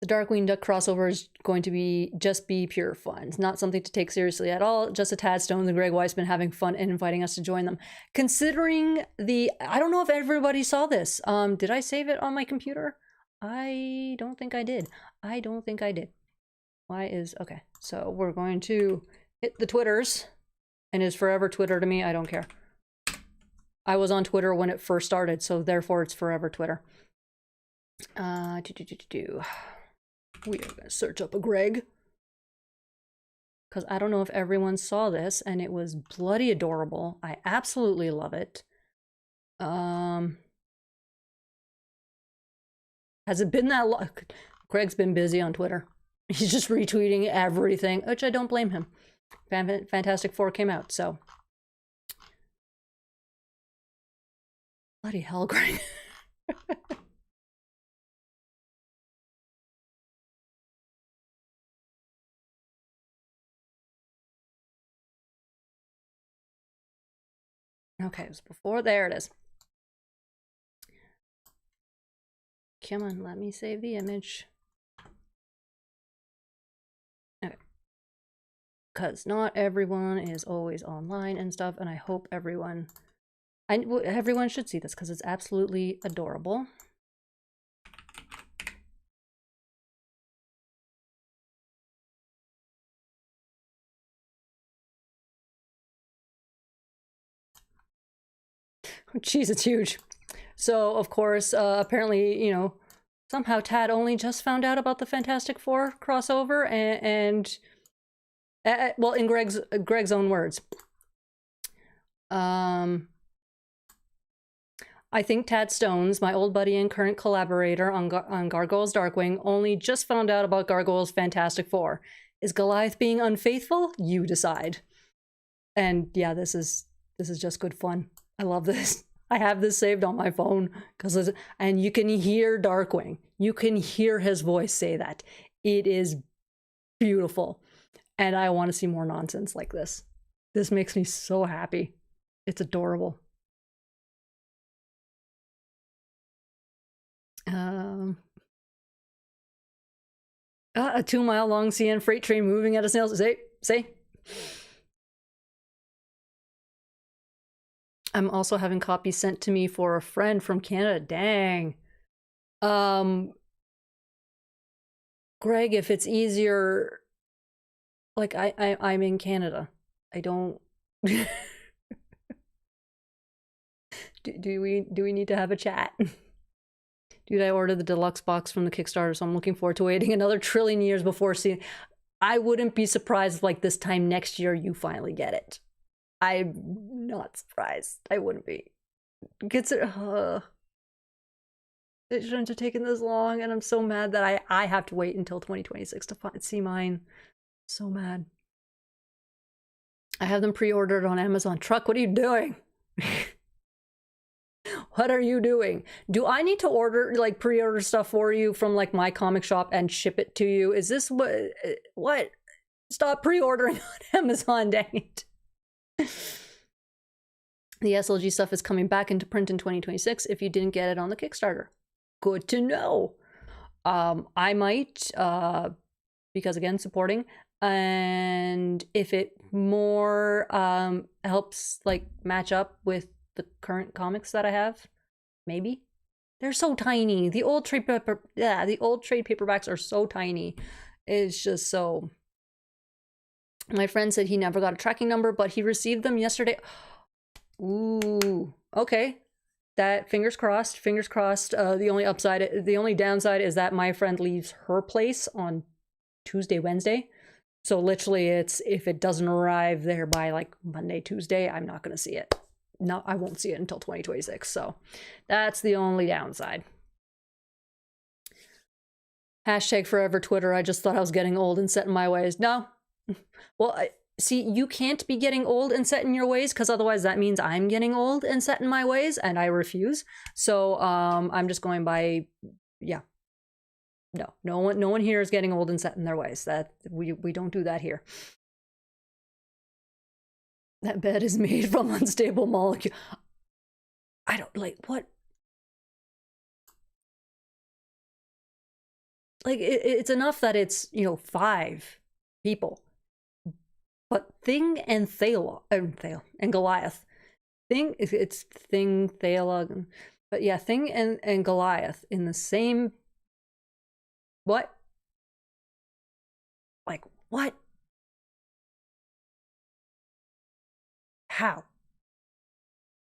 The Darkwing Duck crossover is going to just be pure fun. It's not something to take seriously at all. Just a tad Stones and Greg Weisman having fun and inviting us to join them. Considering I don't know if everybody saw this. Did I save it on my computer? I don't think I did. Okay, so we're going to hit the Twitters. And is forever Twitter to me. I don't care. I was on Twitter when it first started, so therefore it's forever Twitter. We are gonna search up a Greg, because I don't know if everyone saw this, and it was bloody adorable. I absolutely love it. Has it been that long? Greg's been busy on Twitter. He's just retweeting everything, which I don't blame him. Fantastic Four came out, so. Bloody hell, Greg. Okay, it was before. There it is. Come on, let me save the image. Okay. Because not everyone is always online and stuff, and I hope everyone should see this, because it's absolutely adorable. Jeez, it's huge. So, of course, apparently, you know, somehow Tad only just found out about the Fantastic Four crossover, and well, in Greg's own words, I think Tad Stones, my old buddy and current collaborator on Gargoyles Darkwing, only just found out about Gargoyles Fantastic Four. Is Goliath being unfaithful? You decide. And yeah, this is just good fun. I love this. I have this saved on my phone and you can hear Darkwing. You can hear his voice say that. It is beautiful. And I want to see more nonsense like this. This makes me so happy. It's adorable. A 2-mile-long CN freight train moving at a snail's say. I'm also having copies sent to me for a friend from Canada. Dang. Greg, if it's easier, like I'm in Canada. I don't. do we need to have a chat? Dude, I ordered the deluxe box from the Kickstarter, so I'm looking forward to waiting another trillion years before seeing. I wouldn't be surprised if, like, this time next year you finally get it. I'm not surprised. I wouldn't be. It shouldn't have taken this long, and I'm so mad that I have to wait until 2026 to see mine. So mad. I have them pre-ordered on Amazon. Truck, what are you doing? What are you doing? Do I need to order, like, pre-order stuff for you from, like, my comic shop and ship it to you? Is this what? Stop pre-ordering on Amazon, dang it. The SLG stuff is coming back into print in 2026 if you didn't get it on the Kickstarter. Good to know. I might, because again, supporting. And if it more helps, like, match up with the current comics that I have, maybe. They're so tiny. The old trade paperbacks are so tiny. It's just so. My friend said he never got a tracking number, but he received them yesterday. Ooh, okay. That fingers crossed. Fingers crossed. The only downside is that my friend leaves her place on Tuesday, Wednesday. So literally, it's if it doesn't arrive there by like Monday, Tuesday, I'm not going to see it. No, I won't see it until 2026. So that's the only downside. Hashtag forever Twitter. I just thought I was getting old and set in my ways. No. Well, see, you can't be getting old and set in your ways, because otherwise that means I'm getting old and set in my ways, and I refuse. So I'm just going by, yeah. No one here is getting old and set in their ways. That we don't do that here. That bed is made from unstable molecule. I don't like what. Like it's enough that it's 5 people. But Thing and Goliath. It's Thing, Thala, but yeah, Thing and Goliath in the same. What? Like what? How?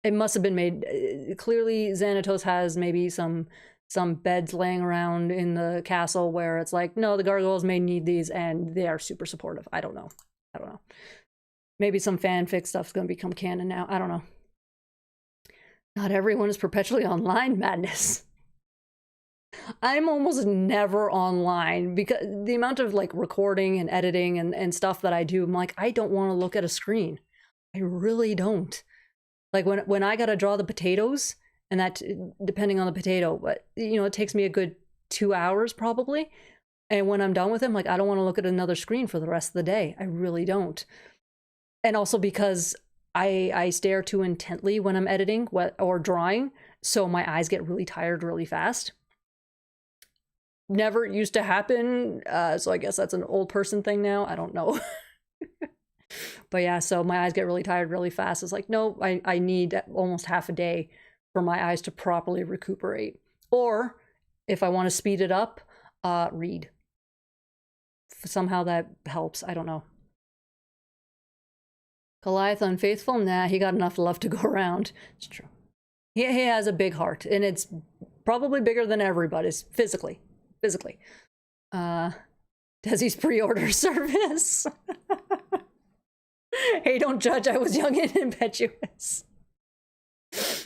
It must have been made. Clearly, Xanatos has maybe some beds laying around in the castle where it's like, no, the Gargoyles may need these, and they are super supportive. I don't know. Maybe some fanfic stuff's gonna become canon now. I don't know. Not everyone is perpetually online, madness. I'm almost never online because the amount of like recording and editing and stuff that I do, I'm like, I don't want to look at a screen. I really don't. Like when I gotta draw the potatoes, and that depending on the potato, but it takes me a good 2 hours probably. And when I'm done with them, like I don't want to look at another screen for the rest of the day. I really don't. And also because I stare too intently when I'm editing or drawing, so my eyes get really tired really fast. Never used to happen, so I guess that's an old person thing now. I don't know. But yeah, so my eyes get really tired really fast. It's like, no, I need almost half a day for my eyes to properly recuperate. Or if I want to speed it up, read. Somehow that helps. I don't know. Goliath unfaithful? Nah, he got enough love to go around. It's true. He has a big heart, and it's probably bigger than everybody's physically. Physically. Desi's pre-order service. Hey, don't judge. I was young and impetuous.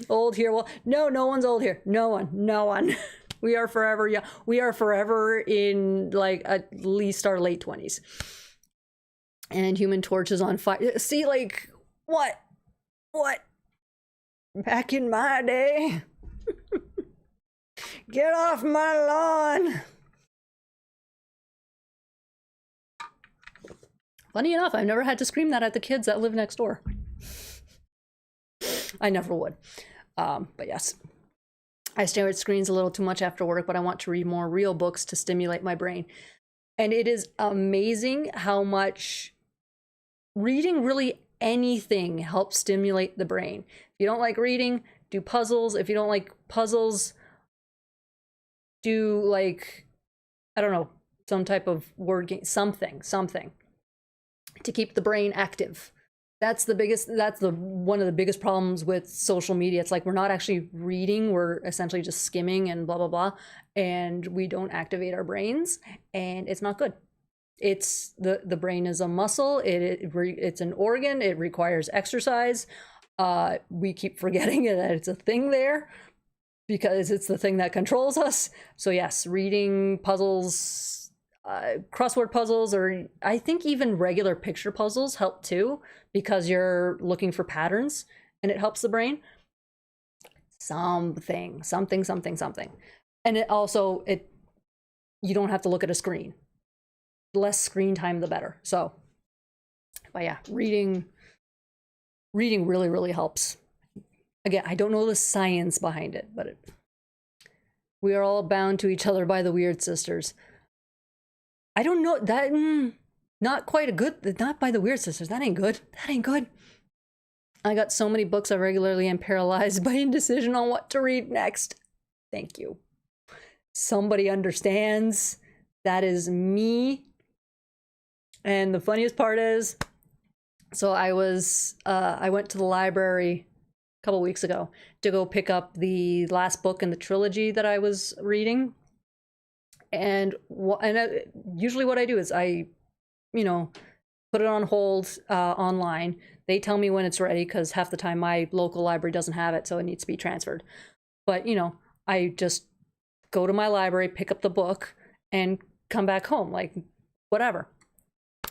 Old here. Well, no one's old here. No one. We are forever young. We are forever in like at least our late 20s. And Human Torch is on fire. See, like, what? Back in my day. Get off my lawn. Funny enough, I've never had to scream that at the kids that live next door. I never would. But yes. I stare at screens a little too much after work, but I want to read more real books to stimulate my brain. And it is amazing how much reading really anything helps stimulate the brain. If you don't like reading, do puzzles. If you don't like puzzles, do like, I don't know, some type of word game, something to keep the brain active. That's one of the biggest problems with social media. It's like we're not actually reading, we're essentially just skimming and blah blah blah, and we don't activate our brains, and it's not good. It's the brain is a muscle, it's an organ, it requires exercise. We keep forgetting that it's a thing there because it's the thing that controls us. So yes, reading, puzzles, crossword puzzles, or I think even regular picture puzzles help too, because you're looking for patterns and it helps the brain. Something. And it also, you don't have to look at a screen. The less screen time, the better. So, but yeah, reading really, really helps. Again, I don't know the science behind it, but we are all bound to each other by the Weird Sisters. I don't know that. Not quite a good. Not by the Weird Sisters. That ain't good. I got so many books. I regularly am paralyzed by indecision on what to read next. Thank you. Somebody understands. That is me. And the funniest part is, so I went to the library a couple weeks ago to go pick up the last book in the trilogy that I was reading. And usually what I do is I, put it on hold online. They tell me when it's ready because half the time my local library doesn't have it, so it needs to be transferred. But, I just go to my library, pick up the book, and come back home, like whatever.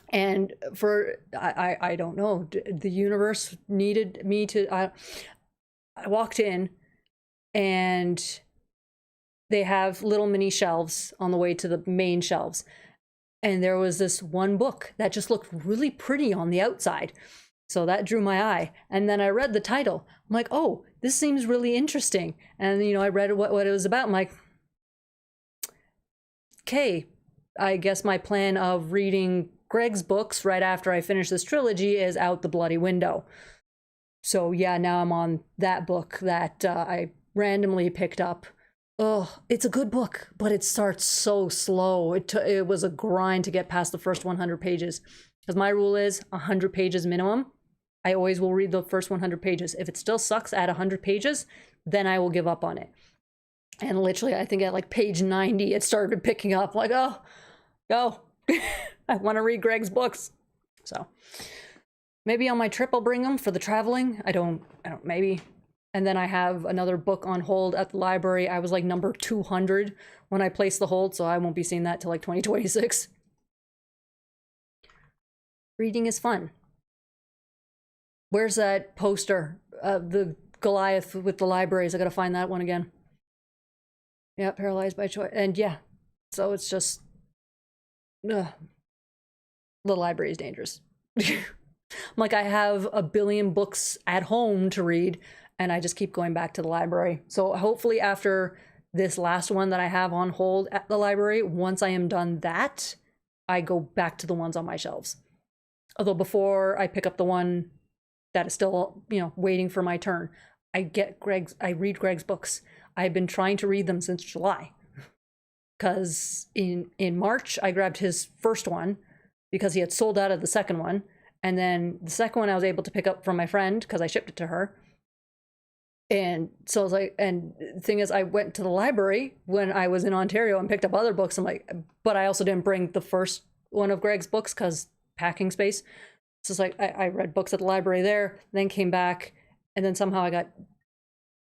And I don't know, the universe needed me to, I walked in and they have little mini shelves on the way to the main shelves. And there was this one book that just looked really pretty on the outside. So that drew my eye. And then I read the title. I'm like, oh, this seems really interesting. And, I read what it was about. I'm like, okay, I guess my plan of reading Greg's books right after I finish this trilogy is out the bloody window. So yeah, now I'm on that book that I randomly picked up. Oh, it's a good book, but it starts so slow. It was a grind to get past the first 100 pages. Because my rule is 100 pages minimum. I always will read the first 100 pages. If it still sucks at 100 pages, then I will give up on it. And literally, I think at like page 90, it started picking up. Like, oh, go. I want to read Greg's books. So maybe on my trip I'll bring them for the traveling. I don't, maybe. And then I have another book on hold at the library. I was like number 200 when I placed the hold, so I won't be seeing that till like 2026. Reading is fun. Where's that poster? The Goliath with the libraries. I gotta find that one again. Yeah, paralyzed by choice. And yeah, so it's just, the library is dangerous. Like, I have a billion books at home to read, and I just keep going back to the library. So hopefully after this last one that I have on hold at the library, once I am done that, I go back to the ones on my shelves. Although before I pick up the one that is still, waiting for my turn, I read Greg's books. I've been trying to read them since July. Because in March, I grabbed his first one because he had sold out of the second one. And then the second one I was able to pick up from my friend because I shipped it to her. And so I was like, and the thing is, I went to the library when I was in Ontario and picked up other books. I'm like, but I also didn't bring the first one of Greg's books because packing space. So it's like I read books at the library there, then came back, and then somehow I got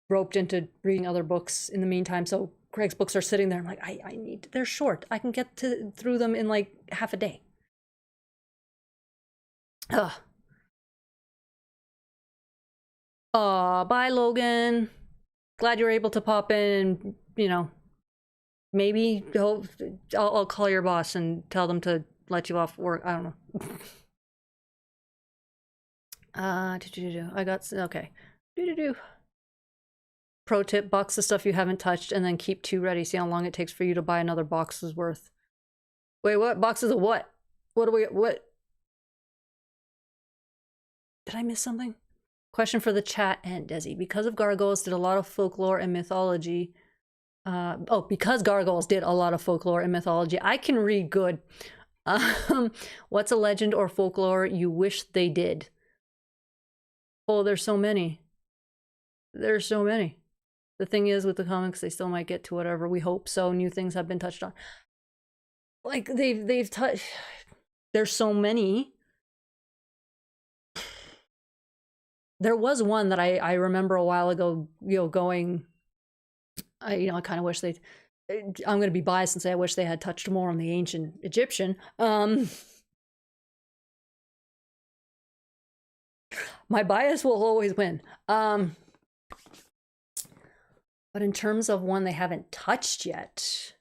roped into reading other books in the meantime. So Greg's books are sitting there. I'm like, I need, they're short. I can get through them in like half a day. Ugh. Bye, Logan. Glad you were able to pop in. You know, maybe I'll call your boss and tell them to let you off work. I don't know. I got, okay. Pro tip, box the stuff you haven't touched and then keep 2 ready. See how long it takes for you to buy another box's worth. Wait, what? Boxes of what? What? Did I miss something? Question for the chat and Desi. Because of Gargoyles did a lot of folklore and mythology. Because Gargoyles did a lot of folklore and mythology. I can read good. What's a legend or folklore you wish they did? Oh, there's so many. There's so many. The thing is, with the comics, they still might get to whatever. We hope so. New things have been touched on. Like, they've touched... There's so many. There was one that I remember a while ago, going... I kind of wish they'd... I'm going to be biased and say I wish they had touched more on the ancient Egyptian. My bias will always win. But in terms of one they haven't touched yet...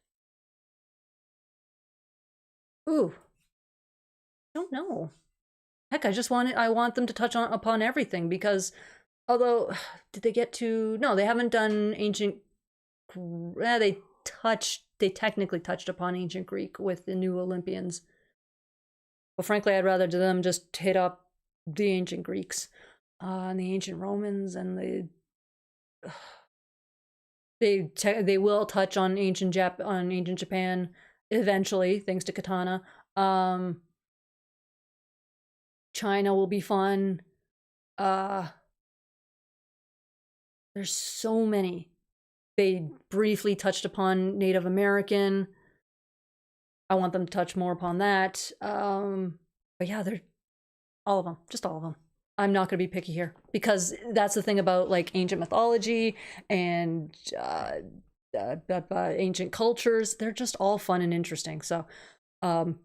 Ooh. I don't know. Heck, I want them to touch upon everything, because although, did they get to... No, they haven't done ancient... They technically touched upon ancient Greek with the new Olympians. But frankly, I'd rather them just hit up the ancient Greeks, and the ancient Romans, and they will touch on ancient Japan eventually, thanks to Katana. China will be fun. There's so many. They briefly touched upon Native American. I want them to touch more upon that. But yeah, they're all of them, just all of them. I'm not going to be picky here, because that's the thing about like ancient mythology and ancient cultures. They're just all fun and interesting. So, fun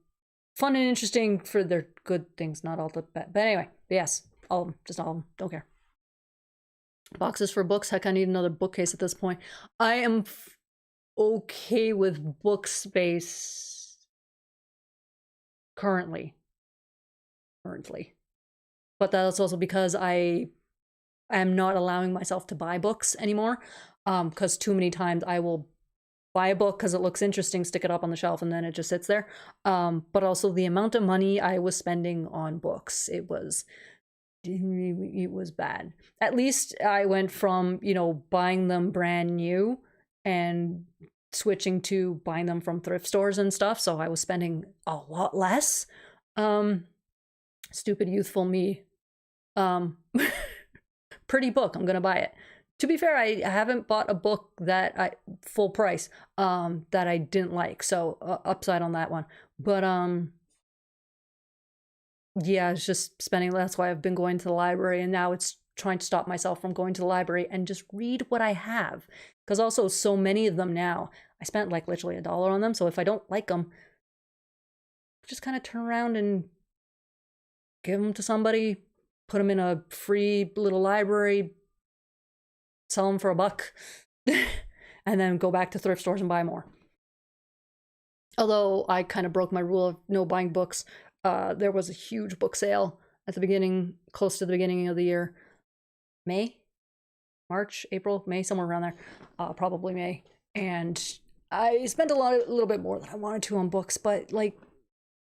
and interesting for their good things, not all the bad. But anyway, yes, all of them, just all of them. Don't care. Boxes for books. Heck, I need another bookcase at this point. I am okay with book space currently. But that's also because I am not allowing myself to buy books anymore, because too many times I will buy a book because it looks interesting, stick it up on the shelf, and then it just sits there. But also the amount of money I was spending on books, it was bad. At least I went from, buying them brand new and switching to buying them from thrift stores and stuff, so I was spending a lot less. Stupid youthful me. Pretty book, I'm gonna buy it. To be fair, I haven't bought a book that full price that I didn't like, so upside on that one. But yeah, it's just spending. That's why I've been going to the library, and now it's trying to stop myself from going to the library and just read what I have, because also so many of them now, I spent like literally $1 on them, so if I don't like them, just kind of turn around and give them to somebody, put them in a free little library, sell them for $1, and then go back to thrift stores and buy more. Although I kind of broke my rule of no buying books. There was a huge book sale at the beginning, close to the beginning of the year. March, April, May, somewhere around there. Probably May. And I spent a little bit more than I wanted to on books, but like,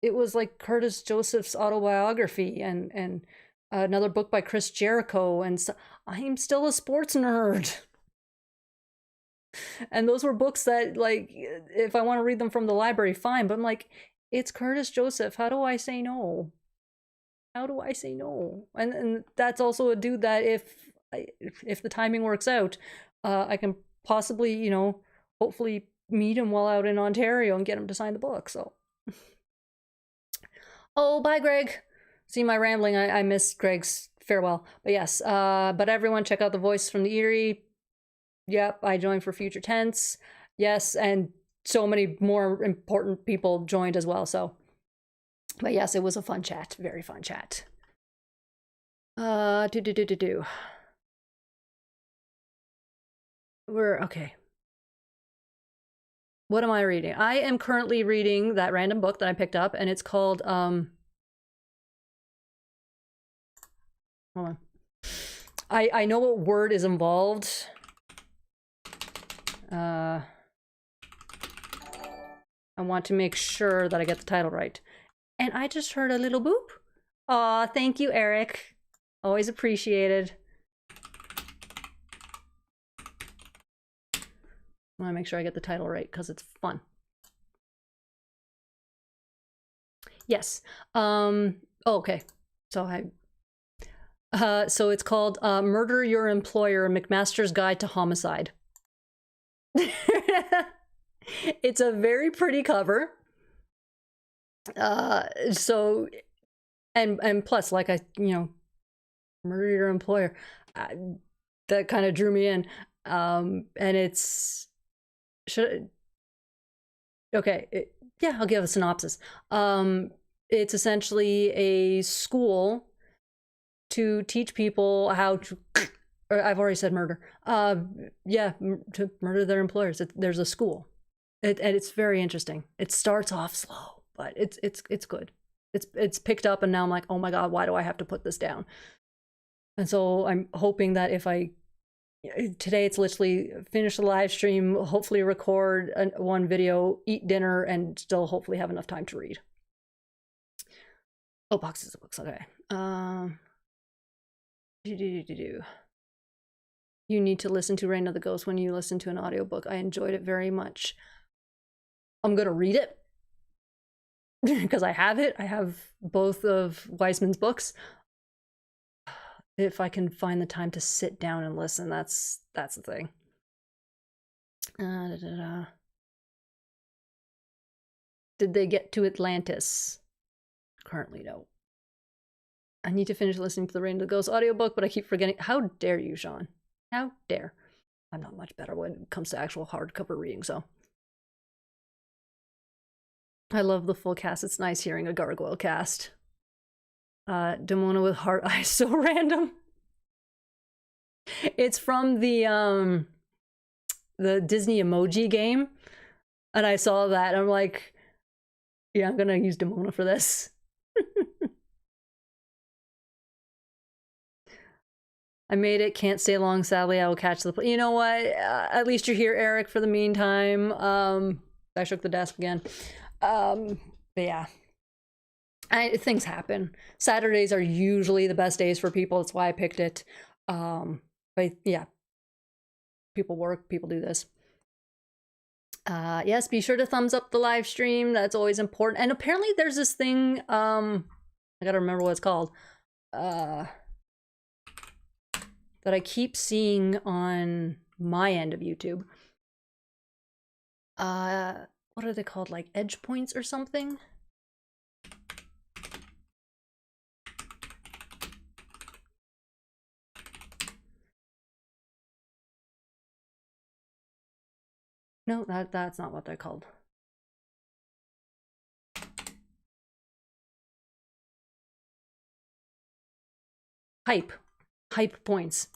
it was like Curtis Joseph's autobiography and another book by Chris Jericho, and I'm still a sports nerd. And those were books that, like, if I want to read them from the library, fine, but I'm like, it's Curtis Joseph. How do I say no? How do I say no? And that's also a dude that if if the timing works out, I can possibly, you know, hopefully meet him while out in Ontario and get him to sign the book. So, oh, bye, Greg. See my rambling. I missed Greg's farewell. But yes, but everyone check out the Voice from the Eerie. Yep, I joined for future tense. Yes, and so many more important people joined as well. So, but yes, it was a fun chat. Very fun chat. We're okay. What am I reading? I am currently reading that random book that I picked up, and it's called hold on. I know what word is involved. I want to make sure that I get the title right. And I just heard a little boop. Aw, thank you, Eric. Always appreciated. I want to make sure I get the title right because it's fun. Yes. Oh, okay. So so it's called Murder Your Employer, McMaster's Guide to Homicide. It's a very pretty cover. So, and plus, like murder your employer. That kind of drew me in. And it's okay. Yeah, I'll give a synopsis. It's essentially a school to teach people how to. I've already said murder. Yeah, to murder their employers. There's a school, and it's very interesting. It starts off slow, but it's good. It's picked up, and now I'm like, oh my god, why do I have to put this down? And so I'm hoping that if today it's literally finish the live stream, hopefully record one video, eat dinner, and still hopefully have enough time to read. Oh, boxes of books. Okay. You need to listen to Reign of the Ghost when you listen to an audiobook. I enjoyed it very much. I'm gonna read it because I have it. I have both of Weisman's books. If I can find the time to sit down and listen, that's the thing. Did they get to Atlantis? Currently, no. I need to finish listening to the Reign of the Ghost audiobook, but I keep forgetting. How dare you, Sean? How dare? I'm not much better when it comes to actual hardcover reading, so. I love the full cast. It's nice hearing a Gargoyle cast. Demona with heart eyes, so random. It's from the Disney emoji game, and I saw that, and I'm like, yeah, I'm gonna use Demona for this. I made it. Can't stay long. Sadly, I will catch the. You know what? At least you're here, Eric. For the meantime, I shook the desk again. But yeah. Things happen. Saturdays are usually the best days for people. That's why I picked it. But yeah, people work, people do this. Yes, be sure to thumbs up the live stream. That's always important. And apparently there's this thing, I gotta remember what it's called, that I keep seeing on my end of YouTube. What are they called? Like edge points or something? No, that's not what they're called. Hype points.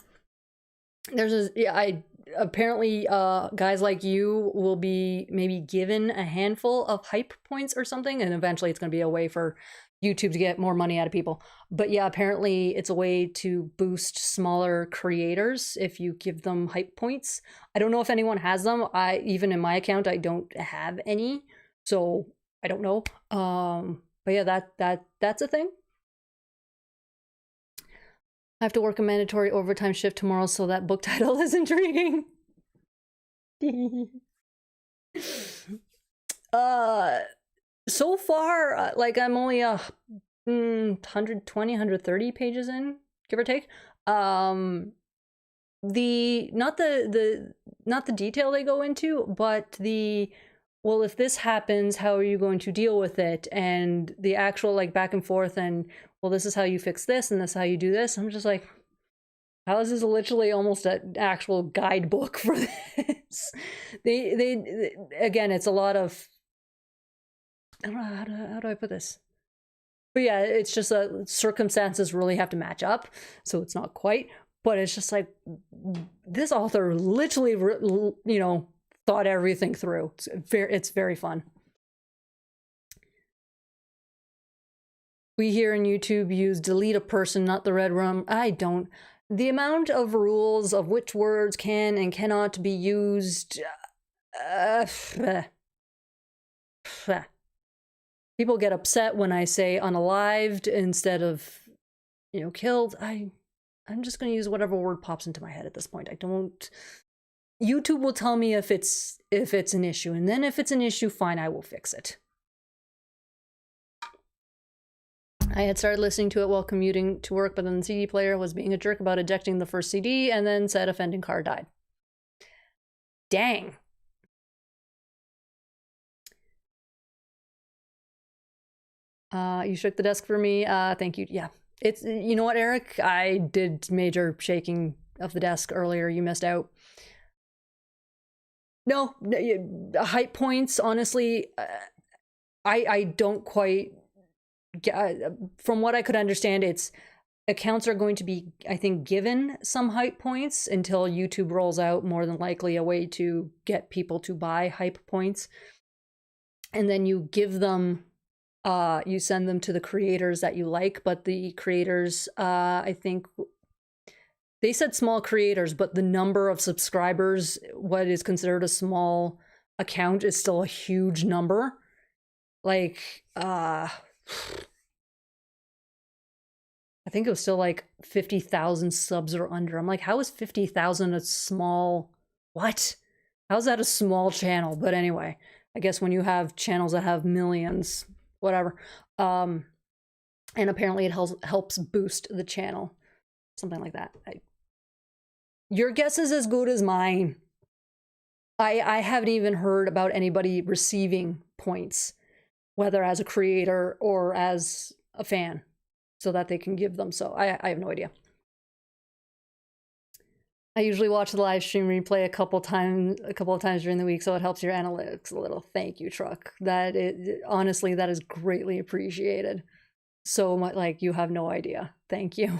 There's apparently guys like you will be maybe given a handful of hype points or something, and eventually it's going to be a way for YouTube to get more money out of people. But yeah, apparently it's a way to boost smaller creators if you give them hype points. I don't know if anyone has them. Even in my account, I don't have any, so I don't know. But yeah, that's a thing. I have to work a mandatory overtime shift tomorrow, so that book title is intriguing. So far, like I'm only 120, 130 pages in, give or take. not the detail they go into, but well, if this happens, how are you going to deal with it? And the actual like back and forth and, well, this is how you fix this and this is how you do this. I'm just like, how is this literally almost an actual guidebook for this? They again, it's a lot of, I don't know how do I put this? But yeah, it's just circumstances really have to match up, so it's not quite. But it's just like this author literally, you know, thought everything through. It's very fun. We here in YouTube use delete a person, not the red room. I don't. The amount of rules of which words can and cannot be used. People get upset when I say unalived instead of, you know, killed. I'm just going to use whatever word pops into my head at this point. I don't. YouTube will tell me if it's an issue, and then if it's an issue, fine, I will fix it. I had started listening to it while commuting to work, but then the CD player was being a jerk about ejecting the first CD and then said offending car died. Dang. You shook the desk for me. Thank you. Yeah. It's, you know what, Eric? I did major shaking of the desk earlier. You missed out. No, height points, honestly, I don't quite get, from what I could understand, it's accounts are going to be, I think, given some hype points until YouTube rolls out more than likely a way to get people to buy hype points. And then you give them, you send them to the creators that you like, but the creators, I think, they said small creators, but the number of subscribers, what is considered a small account, is still a huge number. Like, I think it was still like 50,000 subs or under. I'm like, how is 50,000 a small, what? How's that a small channel? But anyway, I guess when you have channels that have millions, whatever. And apparently it helps boost the channel. Something like that. Your guess is as good as mine. I haven't even heard about anybody receiving points, whether as a creator or as a fan, so that they can give them. So I have no idea. I usually watch the live stream replay a couple of times during the week, so it helps your analytics a little. Thank you, Truck. Honestly, that is greatly appreciated. So much, like, you have no idea. Thank you.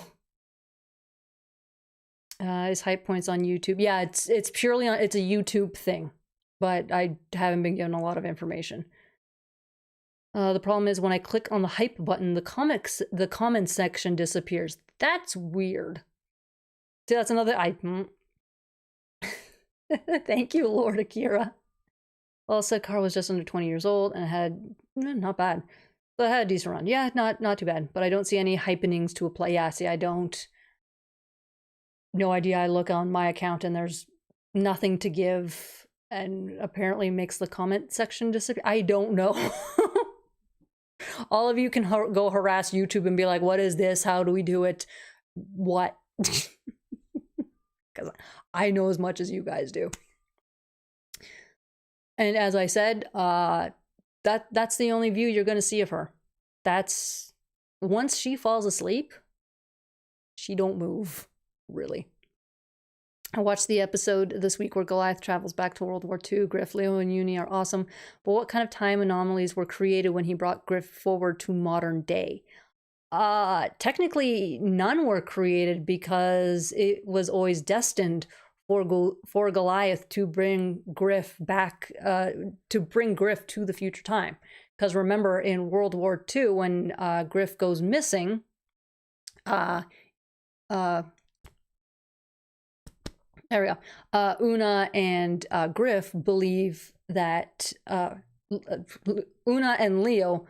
Is hype points on YouTube? Yeah, it's purely on, it's a YouTube thing, but I haven't been given a lot of information. The problem is when I click on the hype button, the comments section disappears. That's weird. See, that's another Thank you, Lord Akira. Well, said car was just under 20 years old and had not bad. So I had a decent run. Yeah, not too bad. But I don't see any hypenings to apply. Yeah, see, I don't. No idea. I look on my account and there's nothing to give, and apparently makes the comment section disappear. I don't know. All of you can go harass YouTube and be like, what is this? How do we do it? What? Because I know as much as you guys do. And as I said, that's the only view you're going to see of her. That's, once she falls asleep, she don't move, really. I watched the episode this week where Goliath travels back to World War II. Griff, Leo, and Uni are awesome. But what kind of time anomalies were created when he brought Griff forward to modern day? Technically, none were created because it was always destined for Goliath to bring Griff back, to bring Griff to the future time. Because remember, in World War II, when Griff goes missing, there we go. Una and Griff believe that Una and Leo.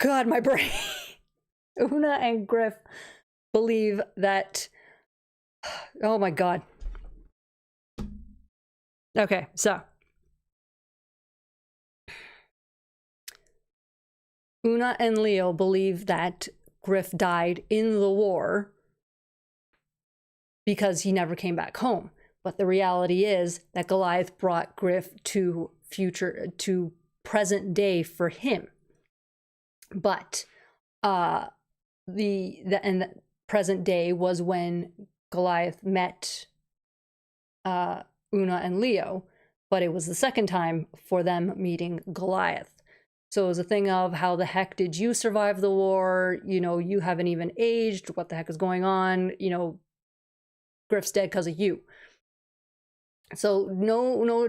God, my brain. Una and Griff believe that. Oh my God. Okay, so Una and Leo believe that Griff died in the war, because he never came back home. But the reality is that Goliath brought Griff to present day for him. But the present day was when Goliath met Una and Leo, but it was the second time for them meeting Goliath. So it was a thing of, how the heck did you survive the war? You know, you haven't even aged. What the heck is going on? You know, Griff's dead because of you. So no,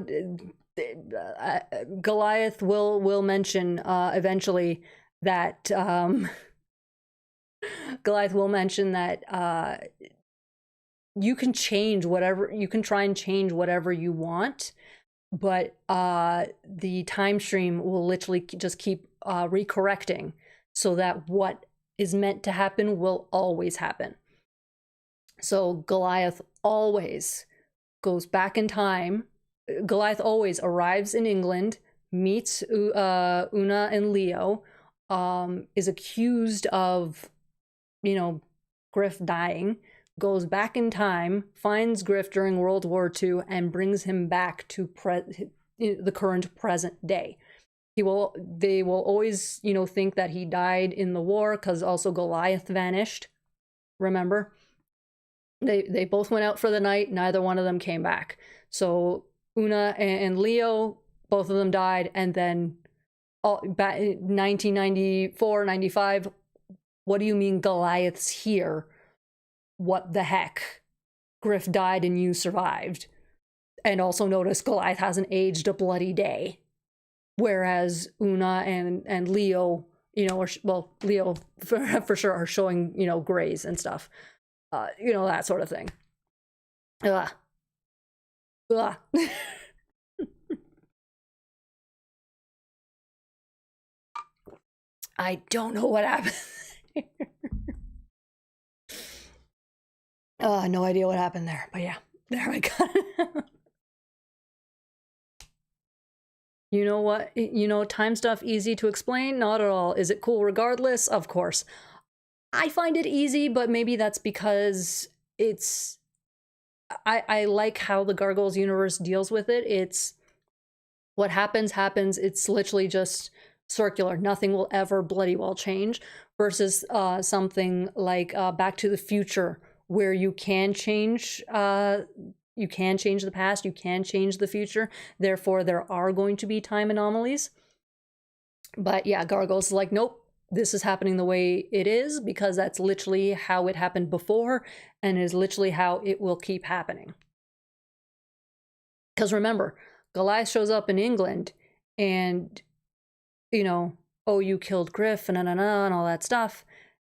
Goliath will mention eventually that Goliath will mention that you can change whatever, you can try and change whatever you want, but the time stream will literally just keep recorrecting, so that what is meant to happen will always happen. So Goliath always goes back in time. Goliath always arrives in England, meets Una and Leo, is accused of, you know, Griff dying, goes back in time, finds Griff during World War II, and brings him back to the current present day. They will always, you know, think that he died in the war, because also Goliath vanished. Remember? They both went out for the night, neither one of them came back. So Una and Leo, both of them died, and then back in 1994, 95, what do you mean Goliath's here? What the heck? Griff died and you survived. And also notice Goliath hasn't aged a bloody day. Whereas Una and Leo, you know, Leo for sure are showing, you know, grays and stuff. You know, that sort of thing. Ugh. Ugh. I don't know what happened. No idea what happened there, but yeah, there I got it. You know what? You know, time stuff easy to explain? Not at all. Is it cool regardless? Of course. I find it easy, but maybe that's because it's... I like how the Gargoyles universe deals with it. It's... what happens, happens. It's literally just circular. Nothing will ever bloody well change. Versus something like Back to the Future, where you can change... you can change the past, you can change the future. Therefore, there are going to be time anomalies. But yeah, Gargoyles is like, nope. This is happening the way it is, because that's literally how it happened before, and is literally how it will keep happening. Because remember, Goliath shows up in England and, you know, oh, you killed Griff and and all that stuff.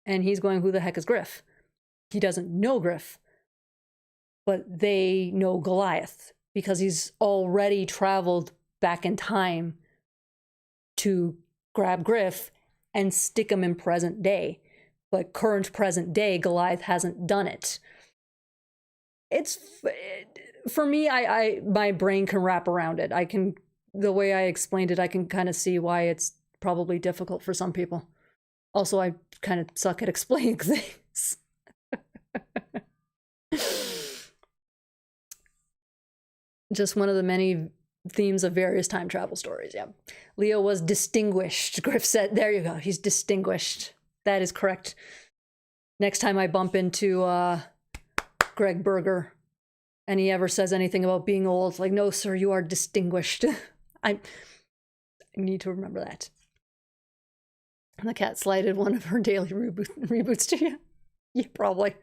And he's going, who the heck is Griff? He doesn't know Griff, but they know Goliath, because he's already traveled back in time to grab Griff and stick him in present day. But current present day, Goliath hasn't done it. It's, for me, my brain can wrap around it. I can, the way I explained it, I can kind of see why it's probably difficult for some people. Also, I kind of suck at explaining things. Just one of the many themes of various time travel stories, yeah. Leo was distinguished. Griff said, there you go, he's distinguished. That is correct. Next time I bump into Greg Berger and he ever says anything about being old, like, no, sir, you are distinguished. I need to remember that. And the cat slided one of her daily reboots to you. Yeah, probably.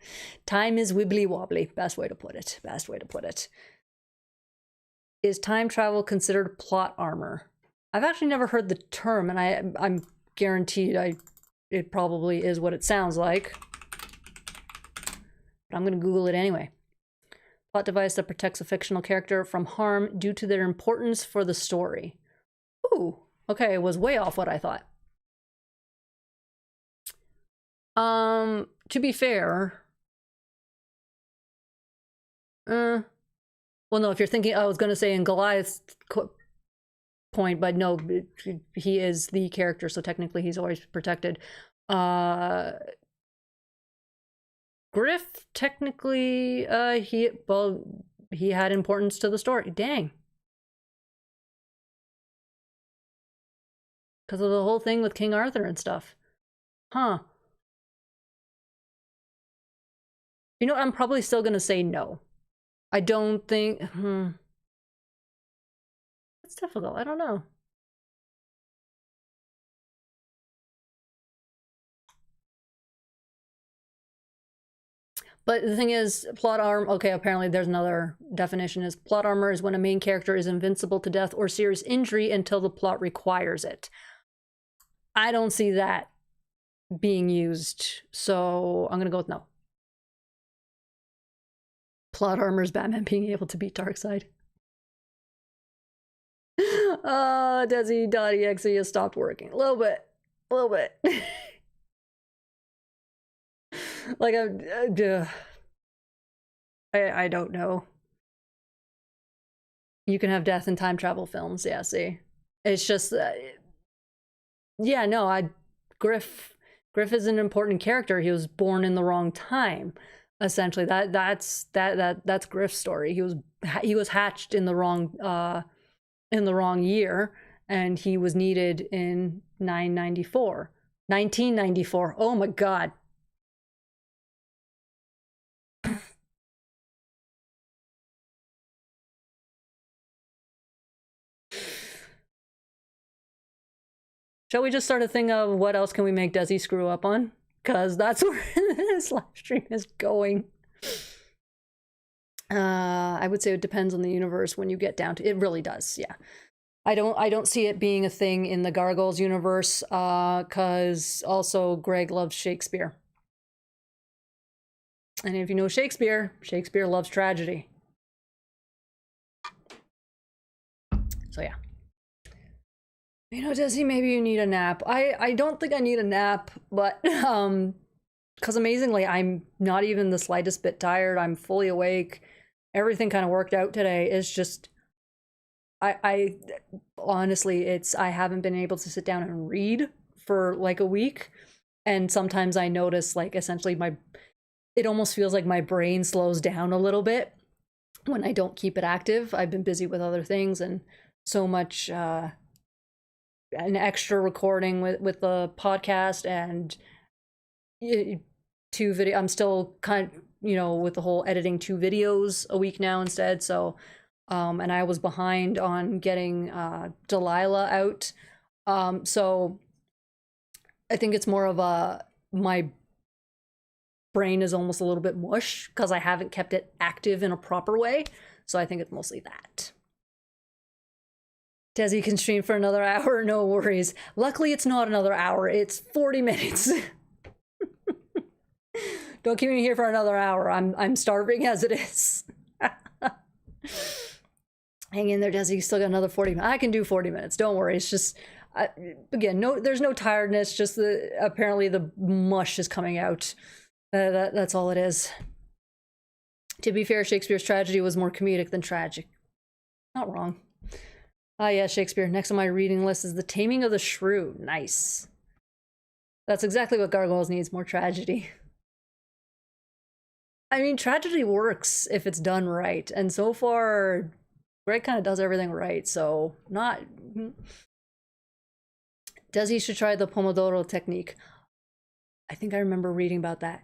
Time is wibbly wobbly. Best way to put it. Best way to put it. Is time travel considered plot armor? I've actually never heard the term, and I'm guaranteed it probably is what it sounds like. But I'm going to Google it anyway. Plot device that protects a fictional character from harm due to their importance for the story. Ooh, okay, it was way off what I thought. To be fair, well, no, if you're thinking, I was going to say in Goliath's point, but no, he is the character, so technically he's always protected. Griff technically, he had importance to the story. Dang. Because of the whole thing with King Arthur and stuff. Huh. You know, I'm probably still gonna say no. I don't think, It's difficult, I don't know. But the thing is, plot armor, okay, apparently there's another definition, is plot armor is when a main character is invincible to death or serious injury until the plot requires it. I don't see that being used, so I'm gonna go with no. Plot armor is Batman being able to beat Darkseid. Desi.exe has stopped working. A little bit. Like, I don't know. You can have death in time travel films, yeah, see. It's just, yeah, no, Griff is an important character. He was born in the wrong time. Essentially, that's Griff's story. He was hatched in the wrong year, and he was needed in 1994. Oh my god. Shall we just start a thing of what else can we make Desi screw up on? Because that's where this live stream is going. I would say it depends on the universe when you get down to it. Really does, yeah. I don't see it being a thing in the Gargoyles universe, because also Greg loves Shakespeare. And if you know Shakespeare loves tragedy. So yeah. You know, Desi, maybe you need a nap. I don't think I need a nap, but because amazingly, I'm not even the slightest bit tired. I'm fully awake. Everything kind of worked out today. It's just, I honestly, I haven't been able to sit down and read for like a week. And sometimes I notice, like, essentially it almost feels like my brain slows down a little bit when I don't keep it active. I've been busy with other things and so much, an extra recording with the podcast and 2 video. I'm still kind of, with the whole editing 2 videos a week now instead. So, and I was behind on getting Delilah out. So I think it's more of my brain is almost a little bit mush because I haven't kept it active in a proper way. So I think it's mostly that. Desi can stream for another hour, no worries. Luckily, it's not another hour, it's 40 minutes. Don't keep me here for another hour. I'm starving as it is. Hang in there, Desi. You still got another 40 minutes. I can do 40 minutes. Don't worry. It's just, again, there's no tiredness. Just apparently the mush is coming out. That's all it is. To be fair, Shakespeare's tragedy was more comedic than tragic. Not wrong. Ah, yeah, Shakespeare. Next on my reading list is The Taming of the Shrew. Nice. That's exactly what Gargoyles needs, more tragedy. I mean, tragedy works if it's done right. And so far, Greg kind of does everything right, so not... Desi should try the Pomodoro technique. I think I remember reading about that.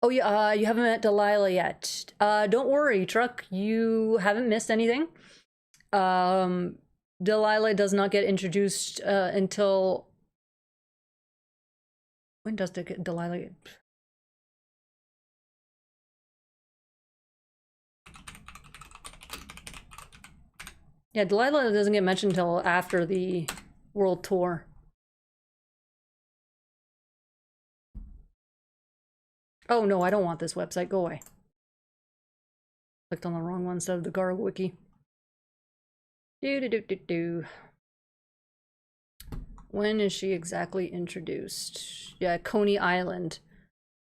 Oh yeah, you haven't met Delilah yet. Don't worry, Truck, you haven't missed anything. Delilah does not get introduced until... When does Delilah get... Yeah, Delilah doesn't get mentioned until after the world tour. Oh no, I don't want this website. Go away. Clicked on the wrong one instead of the Gar wiki. When is she exactly introduced? Yeah, Coney Island,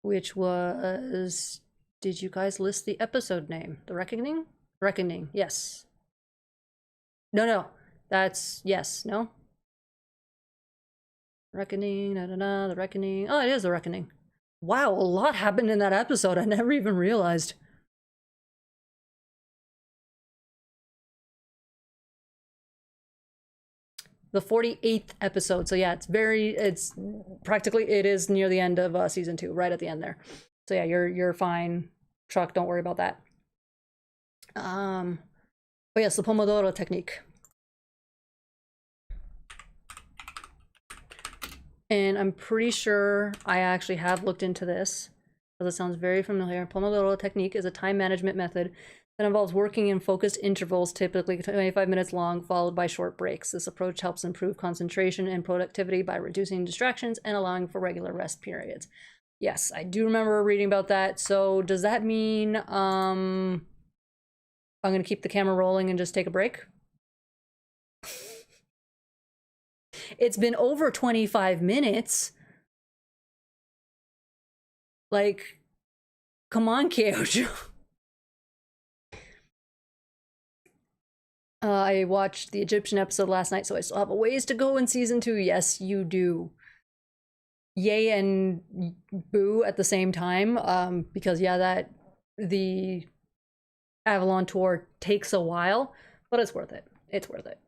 which was... Did you guys list the episode name? The Reckoning? Reckoning, yes. No, that's... Yes, no? Reckoning, the Reckoning. Oh, it is the Reckoning. Wow, a lot happened in that episode. I never even realized. The 48th episode. So yeah, it's practically, it is near the end of season 2, right at the end there. So yeah, you're fine. Truck, don't worry about that. But yes, the Pomodoro technique. And I'm pretty sure I actually have looked into this, because it sounds very familiar. Pomodoro technique is a time management method that involves working in focused intervals, typically 25 minutes long, followed by short breaks. This approach helps improve concentration and productivity by reducing distractions and allowing for regular rest periods. Yes, I do remember reading about that. So does that mean I'm going to keep the camera rolling and just take a break? It's been over 25 minutes. Like, come on, Kyojo. I watched the Egyptian episode last night, so I still have a ways to go in season 2. Yes, you do. Yay and boo at the same time, because yeah, the Avalon tour takes a while, but it's worth it. It's worth it.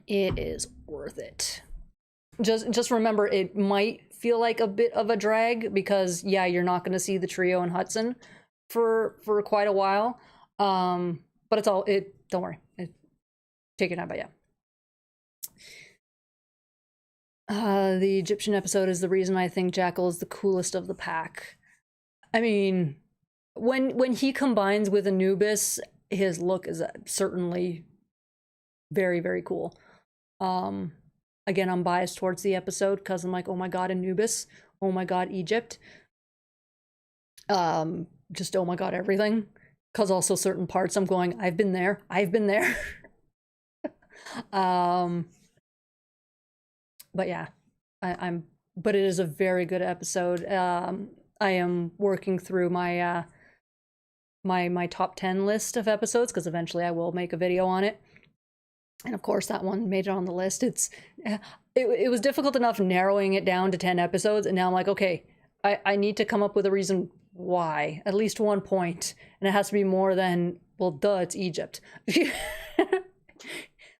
It is worth it. Just remember, it might feel like a bit of a drag because yeah, you're not going to see the trio and Hudson for quite a while. But it's all it. Don't worry, take your time. But yeah, the Egyptian episode is the reason I think Jackal is the coolest of the pack. I mean, when he combines with Anubis, his look is certainly very, very cool. Again, I'm biased towards the episode because I'm like, oh my god, Anubis, oh my god, Egypt, just oh my god, everything. Because also certain parts I'm going, I've been there. But yeah, but it is a very good episode. I am working through my my top 10 list of episodes because eventually I will make a video on it. And of course, that one made it on the list. It was difficult enough narrowing it down to 10 episodes, and now I'm like, okay, I need to come up with a reason why, at least one point, and it has to be more than, well, duh, it's Egypt.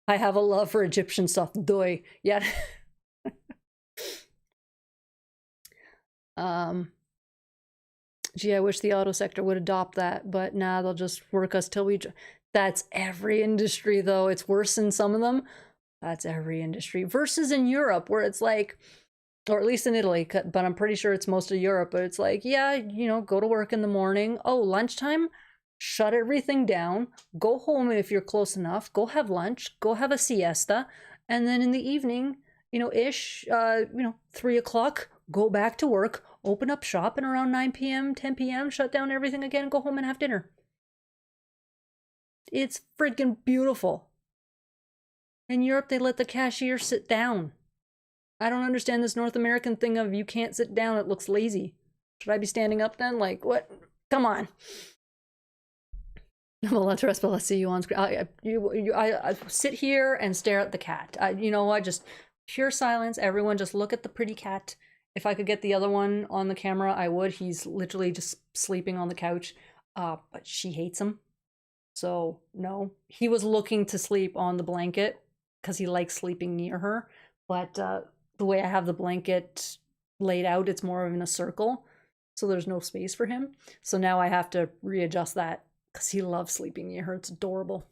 I have a love for Egyptian stuff, duh, yeah. Gee, I wish the auto sector would adopt that, but nah, they'll just work us till we... That's every industry, though. It's worse in some of them. That's every industry. Versus in Europe, where it's like, or at least in Italy, but I'm pretty sure it's most of Europe, but it's like, yeah, you know, go to work in the morning. Oh, lunchtime? Shut everything down. Go home if you're close enough. Go have lunch. Go have a siesta. And then in the evening, you know, 3 o'clock, go back to work, open up shop, and around 9 p.m., 10 p.m., shut down everything again, go home and have dinner. It's freaking beautiful. In Europe, they let the cashier sit down. I don't understand this North American thing of you can't sit down, it looks lazy. Should I be standing up then? Like, what? Come on. Well, let's rest, but let's see you on screen. I sit here and stare at the cat. You know what? Just pure silence. Everyone just look at the pretty cat. If I could get the other one on the camera, I would. He's literally just sleeping on the couch. But she hates him. So, no. He was looking to sleep on the blanket because he likes sleeping near her. But the way I have the blanket laid out, it's more of in a circle. So there's no space for him. So now I have to readjust that because he loves sleeping near her. It's adorable.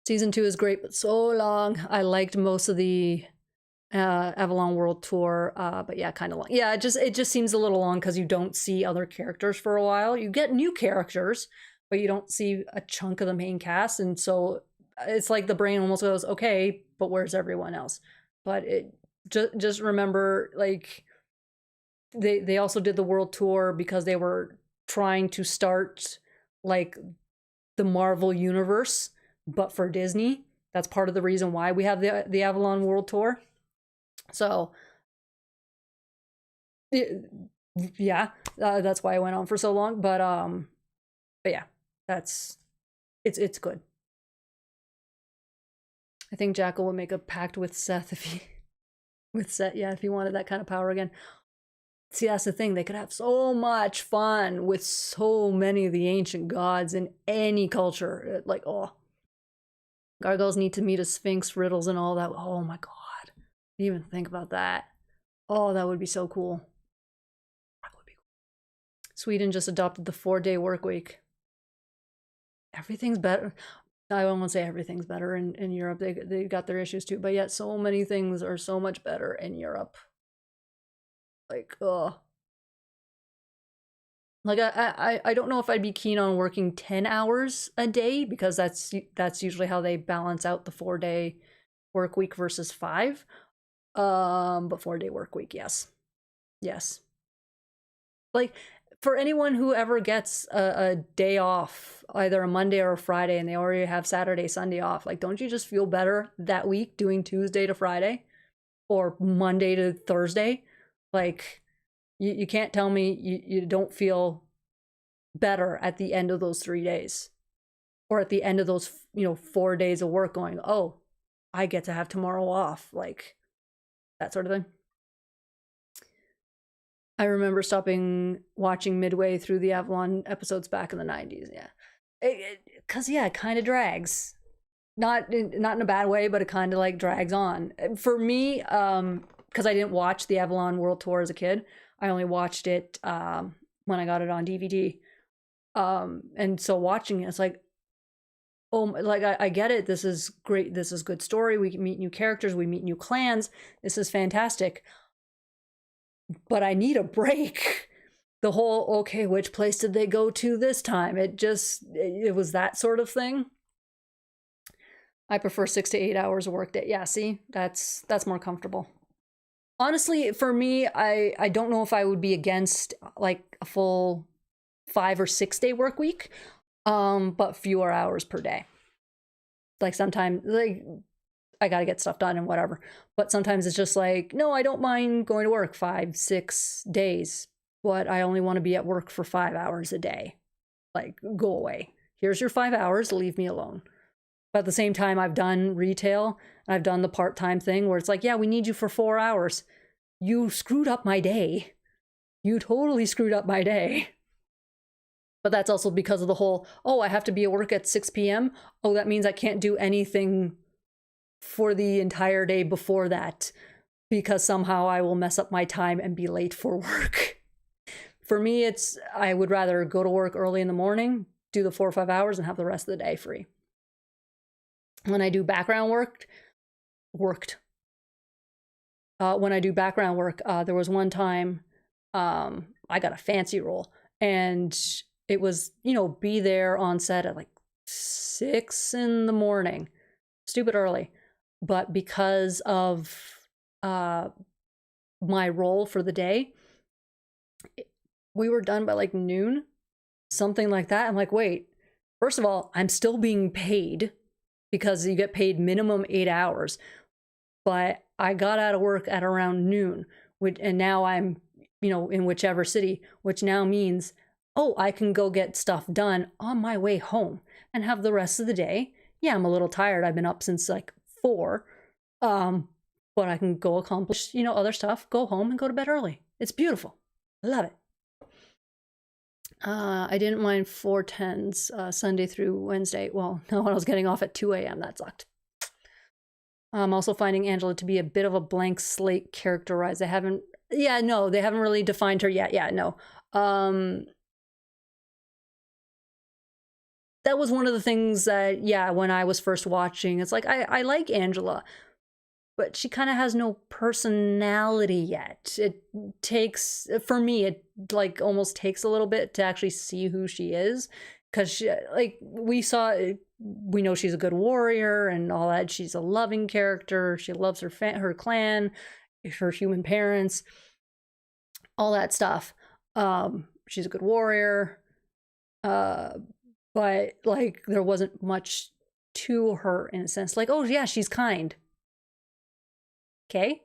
Season 2 is great, but so long. I liked most of the Avalon World Tour, but yeah, kind of long. Yeah, it just seems a little long because you don't see other characters for a while. You get new characters, but you don't see a chunk of the main cast, and so it's like the brain almost goes, okay, but where's everyone else? But it just remember, like, they also did the world tour because they were trying to start like the Marvel universe, but for Disney. That's part of the reason why we have the Avalon World Tour. So yeah, that's why I went on for so long. But yeah, it's good. I think Jackal would make a pact with Seth if he if he wanted that kind of power again. See, that's the thing. They could have so much fun with so many of the ancient gods in any culture. Like, oh, Gargoyles need to meet a Sphinx, riddles, and all that. Oh my god. Even think about that. Oh, that would be so cool. That would be cool. Sweden just adopted the 4-day work week. Everything's better. I won't say everything's better in Europe. They got their issues too, but yet so many things are so much better in Europe. Like, oh. Like, I don't know if I'd be keen on working 10 hours a day, because that's usually how they balance out the 4-day work week versus 5. But 4-day work week, yes. Yes. Like, for anyone who ever gets a day off, either a Monday or a Friday, and they already have Saturday, Sunday off, like, don't you just feel better that week doing Tuesday to Friday or Monday to Thursday? Like, you can't tell me you don't feel better at the end of those 3 days, or at the end of those 4 days of work, going, oh, I get to have tomorrow off, like that sort of thing. I remember stopping watching midway through the Avalon episodes back in the 90s. Yeah, because it kind of drags, not in a bad way, but it kind of like drags on for me. Because I didn't watch the Avalon World Tour as a kid. I only watched it when I got it on DVD. And so watching it, it's like, oh, like I get it. This is great. This is good story. We meet new characters. We meet new clans. This is fantastic. But I need a break. The whole, okay, which place did they go to this time? It was that sort of thing. I prefer 6 to 8 hours of work day. Yeah, see, that's more comfortable. Honestly, for me, I don't know if I would be against like a full 5 or 6 day work week, but fewer hours per day. Like, sometimes, like, I gotta get stuff done and whatever, but sometimes it's just like, no, I don't mind going to work 5, 6 days, but I only want to be at work for 5 hours a day. Like, go away. Here's your 5 hours, leave me alone. But at the same time, I've done retail, and I've done the part-time thing where it's like, yeah, we need you for 4 hours. You screwed up my day. You totally screwed up my day. But that's also because of the whole, oh, I have to be at work at 6 p.m. Oh, that means I can't do anything for the entire day before that, because somehow I will mess up my time and be late for work. For me, I would rather go to work early in the morning, do the 4 or 5 hours, and have the rest of the day free. When I do background work, when I do background work, there was one time I got a fancy role, and it was, be there on set at like 6 in the morning, stupid early. But because of my role for the day, we were done by like noon, something like that. I'm like, wait, first of all, I'm still being paid, because you get paid minimum 8 hours. But I got out of work at around noon, and now I'm, in whichever city, which now means, oh, I can go get stuff done on my way home and have the rest of the day. Yeah, I'm a little tired. I've been up since like 4. But I can go accomplish, other stuff, go home and go to bed early. It's beautiful. I love it. I didn't mind 4/10s, Sunday through Wednesday. Well, no, when I was getting off at 2 a.m., that sucked. I'm also finding Angela to be a bit of a blank slate characterized. They haven't really defined her yet. Yeah, no. That was one of the things that, when I was first watching, it's like, I like Angela, but she kind of has no personality yet. It takes, for me, it like almost takes a little bit to actually see who she is. Because we know she's a good warrior and all that. She's a loving character. She loves her clan, her human parents, all that stuff. She's a good warrior. But like, there wasn't much to her in a sense. Like, oh yeah, she's kind. Okay.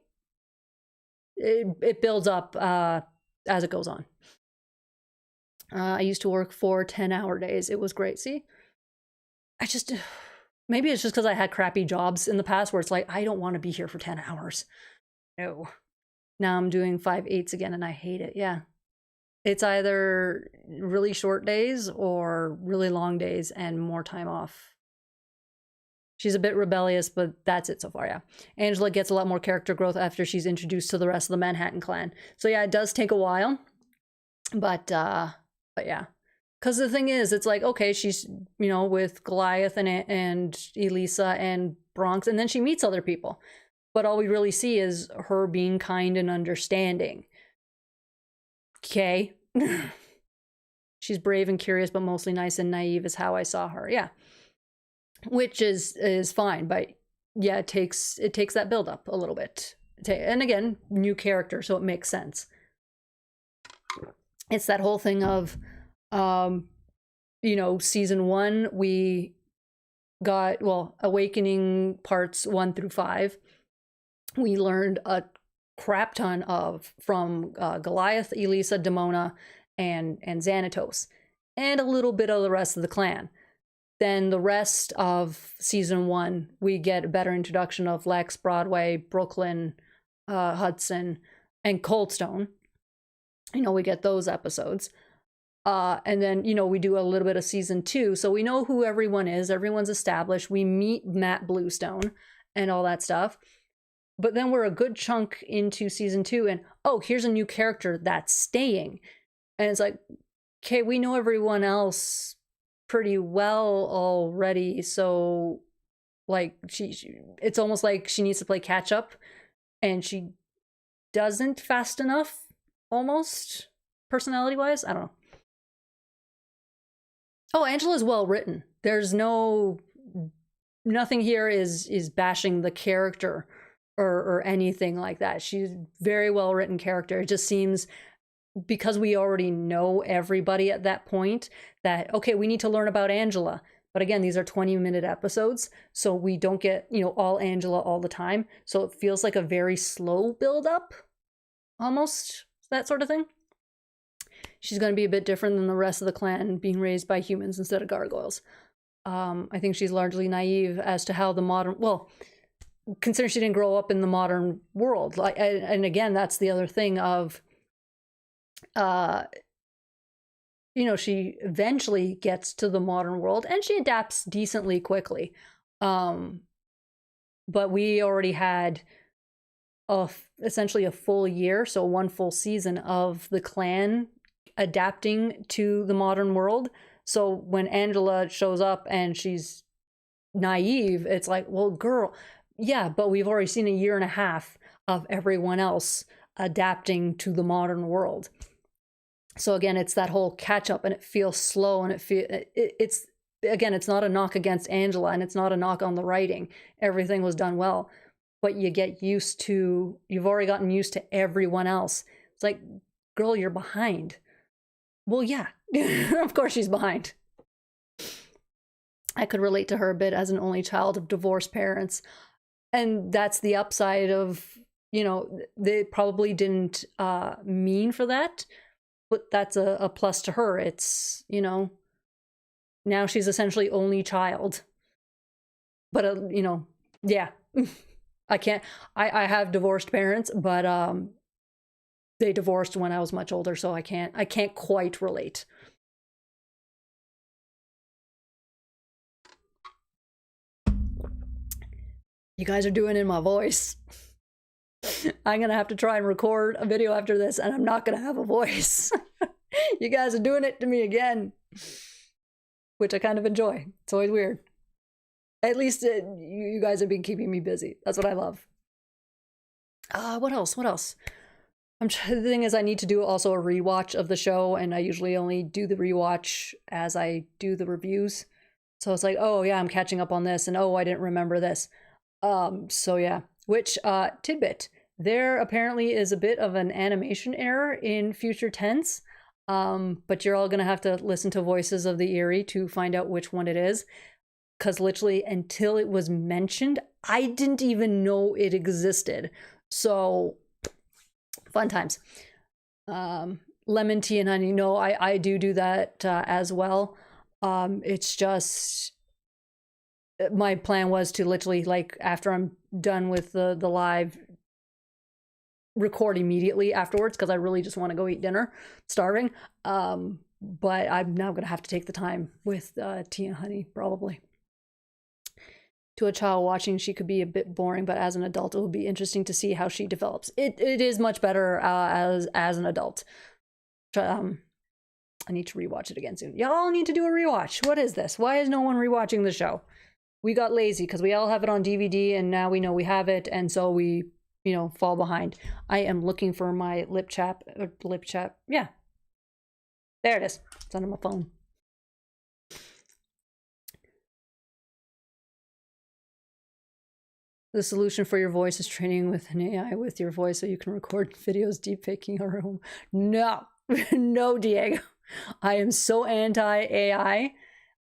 It builds up as it goes on. I used to work 4 10-hour days. It was great. See, Maybe it's just because I had crappy jobs in the past where it's like, I don't want to be here for 10 hours. No. Now I'm doing 5/8 again and I hate it. Yeah. It's either really short days or really long days and more time off. She's a bit rebellious, but that's it so far, yeah. Angela gets a lot more character growth after she's introduced to the rest of the Manhattan clan. So yeah, it does take a while. But yeah. Because the thing is, it's like, okay, she's, you know, with Goliath and Elisa and Bronx, and then she meets other people. But all we really see is her being kind and understanding. Okay. She's brave and curious, but mostly nice and naive is how I saw her. Yeah. Which is fine, but yeah, it takes that build up a little bit. And again, new character, so it makes sense. It's that whole thing of you know, season 1 we got, well, Awakening parts 1 through 5. We learned a crap ton of from Goliath, Elisa, Demona, and Xanatos, and a little bit of the rest of the clan. Then the rest of season 1, we get a better introduction of Lex, Broadway, Brooklyn, Hudson, and Coldstone. You know, we get those episodes. And then, you know, we do a little bit of season 2. So we know who everyone is. Everyone's established. We meet Matt Bluestone and all that stuff. But then we're a good chunk into season 2 and, oh, here's a new character that's staying. And it's like, okay, we know everyone else pretty well already. So like it's almost like she needs to play catch up and she doesn't fast enough, almost, personality wise. I don't know. Oh, Angela's well written. There's nothing here is bashing the character or anything like that. She's very well written character. It just seems, because we already know everybody at that point, that okay, we need to learn about Angela. But again, these are 20-minute episodes, so we don't get, you know, all Angela all the time. So it feels like a very slow build up, almost, that sort of thing. She's going to be a bit different than the rest of the clan, being raised by humans instead of gargoyles. I think she's largely naive as to how the modern, well, consider she didn't grow up in the modern world. Like, and again, that's the other thing of, you know, she eventually gets to the modern world and she adapts decently quickly. But we already had essentially a full year, so 1 full season of the clan adapting to the modern world. So when Angela shows up and she's naive, it's like, well, girl, yeah, but we've already seen a year and a half of everyone else adapting to the modern world. So again, it's that whole catch up, and it feels slow, and it's again, it's not a knock against Angela, and it's not a knock on the writing. Everything was done well, but you get used to, you've already gotten used to everyone else. It's like, girl, you're behind. Well, yeah, of course she's behind. I could relate to her a bit as an only child of divorced parents. And that's the upside of, you know, they probably didn't mean for that, but that's a plus to her. It's, you know, now she's essentially only child. But, you know, yeah, I have divorced parents, but they divorced when I was much older, so I can't quite relate. You guys are doing in my voice. I'm gonna have to try and record a video after this, and I'm not gonna have a voice. You guys are doing it to me again, which I kind of enjoy. It's always weird. At least you guys have been keeping me busy. That's what I love. What else? The thing is, I need to do also a rewatch of the show, and I usually only do the rewatch as I do the reviews. So it's like, oh yeah, I'm catching up on this, and oh, I didn't remember this. So yeah, which, tidbit, there apparently is a bit of an animation error in future tense, but you're all gonna have to listen to Voices of the Eerie to find out which one it is, because literally until it was mentioned, I didn't even know it existed. So, fun times. Lemon tea and honey, no, I do that as well. It's just, my plan was to literally, like, after I'm done with the live, record immediately afterwards, because I really just want to go eat dinner, starving. But I'm now gonna have to take the time with tea and honey, probably. To a child watching, she could be a bit boring, but as an adult, it will be interesting to see how she develops. It is much better as an adult. I need to rewatch it again soon. Y'all need to do a rewatch. What is this? Why is no one rewatching the show? We got lazy because we all have it on DVD, and now we know we have it, and so we, you know, fall behind. I am looking for my lip chat. Yeah, there it is. It's under my phone. The solution for your voice is training with an AI with your voice so you can record videos deepfaking our home. No, no, Diego. I am so anti-AI.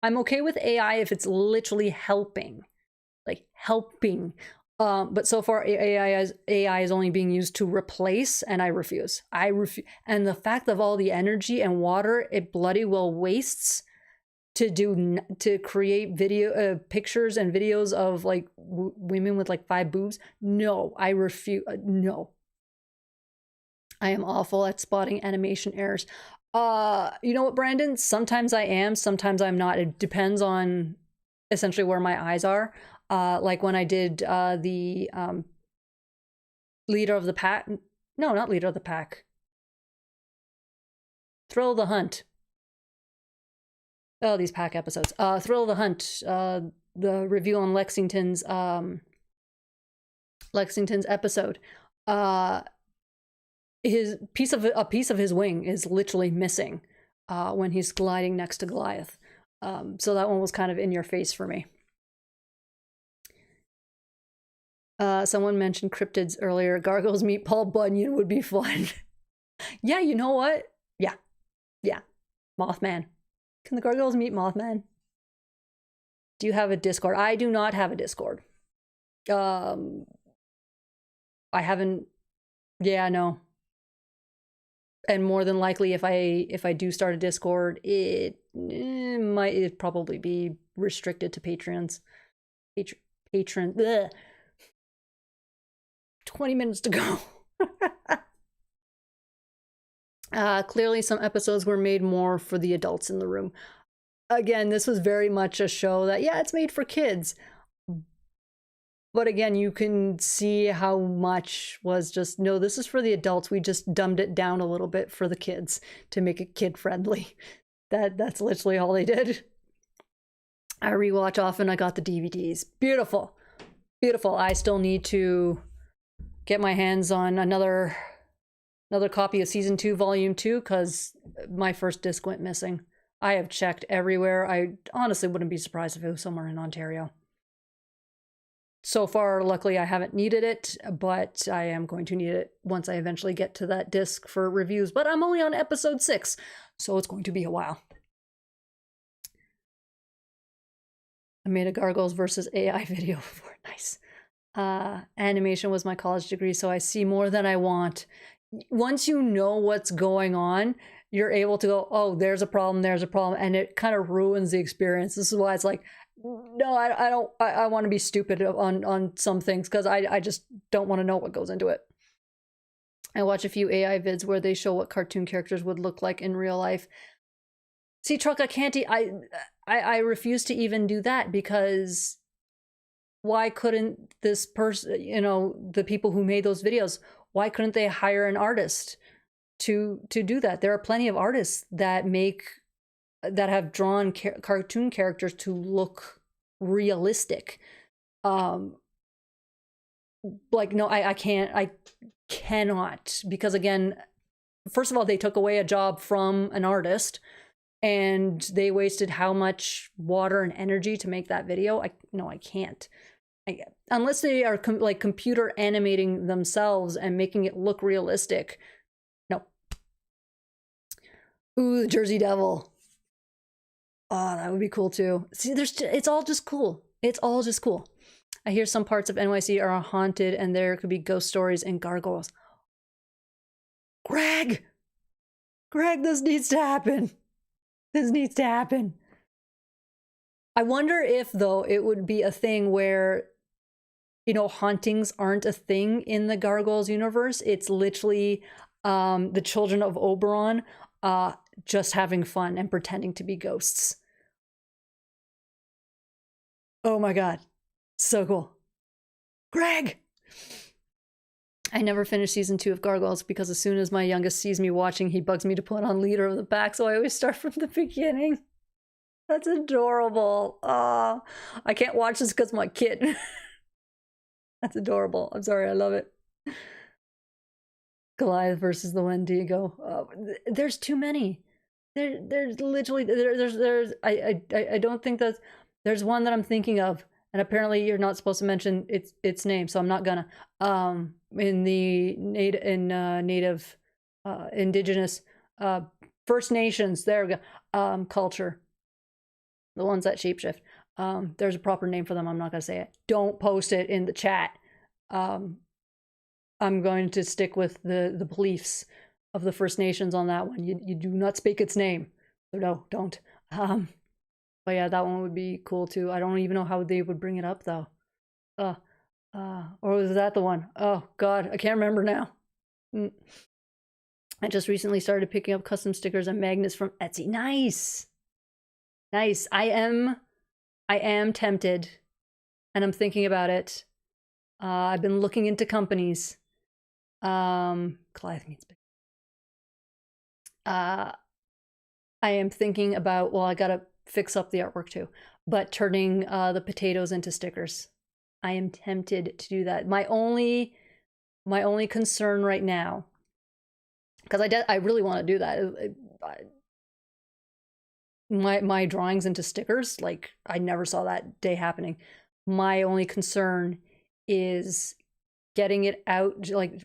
I'm okay with AI if it's literally helping, like helping. But so far, AI is only being used to replace, and I refuse. I refuse. And the fact of all the energy and water it bloody well wastes to create video pictures and videos of like women with like 5 boobs. No, I refuse. No, I am awful at spotting animation errors. You know what, Brandon? Sometimes I am, sometimes I'm not. It depends on essentially where my eyes are. Like when I did the leader of the pack. No, not leader of the pack. Thrill of the Hunt. Oh, these pack episodes. Thrill of the Hunt. The review on Lexington's episode. His a piece of his wing is literally missing when he's gliding next to Goliath. So that one was kind of in your face for me. Someone mentioned cryptids earlier. Gargoyles meet Paul Bunyan would be fun. Yeah, you know what? Yeah. Mothman. Can the Gargoyles meet Mothman? Do you have a Discord? I do not have a Discord. I haven't. Yeah, no. And more than likely, if I do start a Discord, it might probably be restricted to patrons. Patron. Ugh. 20 minutes to go. Clearly, some episodes were made more for the adults in the room. Again, this was very much a show that, yeah, it's made for kids. But again, you can see how much was just, no, this is for the adults. We just dumbed it down a little bit for the kids to make it kid-friendly. That's literally all they did. I rewatch often. I got the DVDs. Beautiful. Beautiful. I still need to get my hands on another copy of season 2 volume 2 because my first disc went missing. I have checked everywhere. I honestly wouldn't be surprised if it was somewhere in Ontario. So far, luckily, I haven't needed it, but I am going to need it once I eventually get to that disc for reviews. But I'm only on episode 6, so it's going to be a while. I made a Gargoyles versus AI video before. Nice. Animation was my college degree, so I see more than I want. Once you know what's going on, you're able to go, oh, there's a problem, and it kind of ruins the experience. This is why it's like, no, I don't. I want to be stupid on some things because I just don't want to know what goes into it. I watch a few AI vids where they show what cartoon characters would look like in real life. See, Truck, I can't. I refuse to even do that because why couldn't this person, you know, the people who made those videos, why couldn't they hire an artist to do that? There are plenty of artists that have drawn cartoon characters to look realistic. Like, no, I cannot, because again, first of all, they took away a job from an artist and they wasted how much water and energy to make that video. No, I can't. Unless they are like computer animating themselves and making it look realistic. No. Ooh, the Jersey Devil. Oh, that would be cool too. See, it's all just cool. It's all just cool. I hear some parts of NYC are haunted and there could be ghost stories and gargoyles. Greg, this needs to happen. This needs to happen. I wonder if, though, it would be a thing where, you know, hauntings aren't a thing in the Gargoyles universe. It's literally the children of Oberon just having fun and pretending to be ghosts. Oh my god. So cool. Greg! I never finished season 2 of Gargoyles because as soon as my youngest sees me watching, he bugs me to put on Leader of the Pack, so I always start from the beginning. That's adorable. I can't watch this because my kid. That's adorable. I'm sorry, I love it. Goliath versus the Wendigo. There's too many. There's literally there's I don't think that there's one that I'm thinking of, and apparently you're not supposed to mention its name, so I'm not gonna. In the native, indigenous, First Nations, there we go, culture, the ones that shapeshift. There's a proper name for them. I'm not gonna say it. Don't post it in the chat. I'm going to stick with the beliefs of the First Nations on that one. You do not speak its name. So no, don't. But yeah, that one would be cool too. I don't even know how they would bring it up though. Or was that the one? Oh god, I can't remember now. I just recently started picking up custom stickers and magnets from Etsy. Nice. Nice. I am tempted, and I'm thinking about it. I've been looking into companies. Goliath meets big. I am thinking about, well, I gotta fix up the artwork too, but turning the potatoes into stickers. I am tempted to do that. My only concern right now, because I really want to do that. My drawings into stickers, like, I never saw that day happening. My only concern is getting it out, like,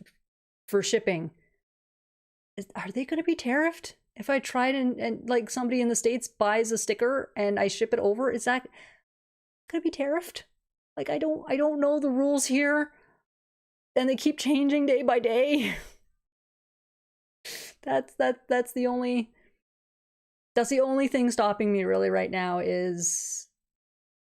for shipping. Are they going to be tariffed? If I tried and like somebody in the States buys a sticker and I ship it over, is that going to be tariffed? Like, I don't know the rules here, and they keep changing day by day. That's the only thing stopping me really right now is,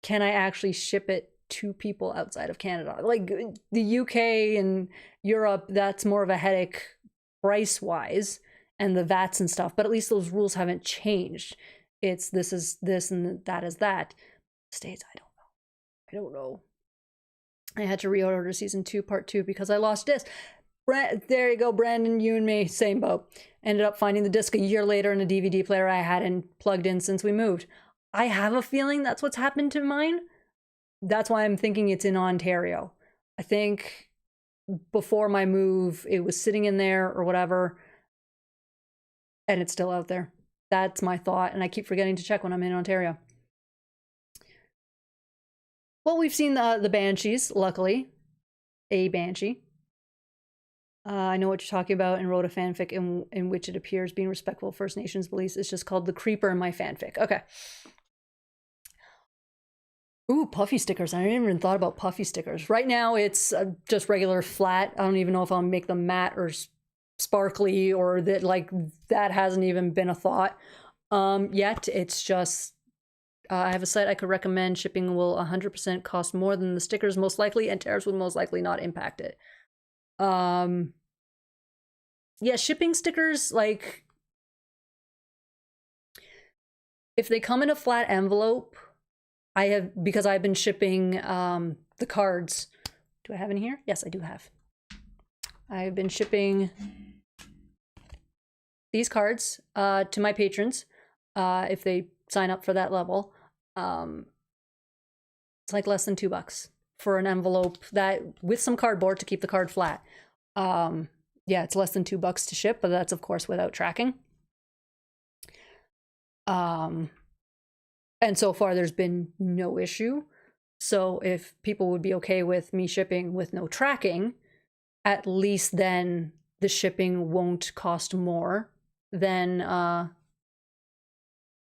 can I actually ship it to people outside of Canada? Like the UK and Europe, that's more of a headache price wise, and the VATs and stuff, but at least those rules haven't changed. It's this is this and that is that. States, I don't know. I had to reorder season 2 part 2 because I lost disc. There you go, Brandon, you and me, same boat. Ended up finding the disc a year later in a DVD player I hadn't plugged in since we moved. I have a feeling that's what's happened to mine. That's why I'm thinking it's in Ontario. I think before my move, it was sitting in there or whatever, and it's still out there. That's my thought, and I keep forgetting to check when I'm in Ontario. Well, we've seen the Banshees, luckily. A Banshee. I know what you're talking about, and wrote a fanfic in which it appears being respectful of First Nations beliefs. It's just called The Creeper in my fanfic. Okay. Ooh, puffy stickers. I didn't even thought about puffy stickers. Right now, it's just regular flat. I don't even know if I'll make them matte or sparkly, or that, like, that hasn't even been a thought yet. It's just, I have a site I could recommend. Shipping will 100% cost more than the stickers, most likely, and tariffs would most likely not impact it. Yeah, shipping stickers, like, if they come in a flat envelope, because I've been shipping the cards. Do I have any here? Yes, I do have. I've been shipping these cards to my patrons if they sign up for that level. It's like less than $2 for an envelope that with some cardboard to keep the card flat. Yeah, it's less than $2 to ship, but that's of course without tracking. And so far there's been no issue. So if people would be okay with me shipping with no tracking, at least then the shipping won't cost more than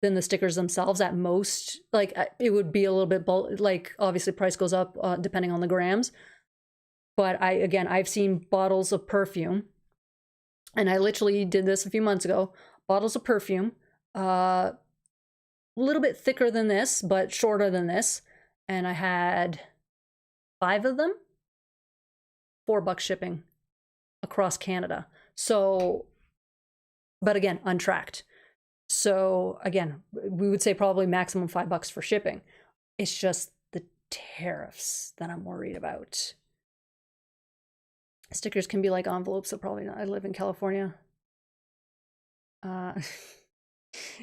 the stickers themselves at most. Like, it would be a little bit like, obviously price goes up depending on the grams. But I've seen bottles of perfume, and I literally did this a few months ago. Bottles of perfume, little bit thicker than this, but shorter than this. And I had 5 of them, $4 shipping across Canada. So, but again, untracked. So again, we would say probably maximum $5 for shipping. It's just the tariffs that I'm worried about. Stickers can be like envelopes, so probably not. I live in California.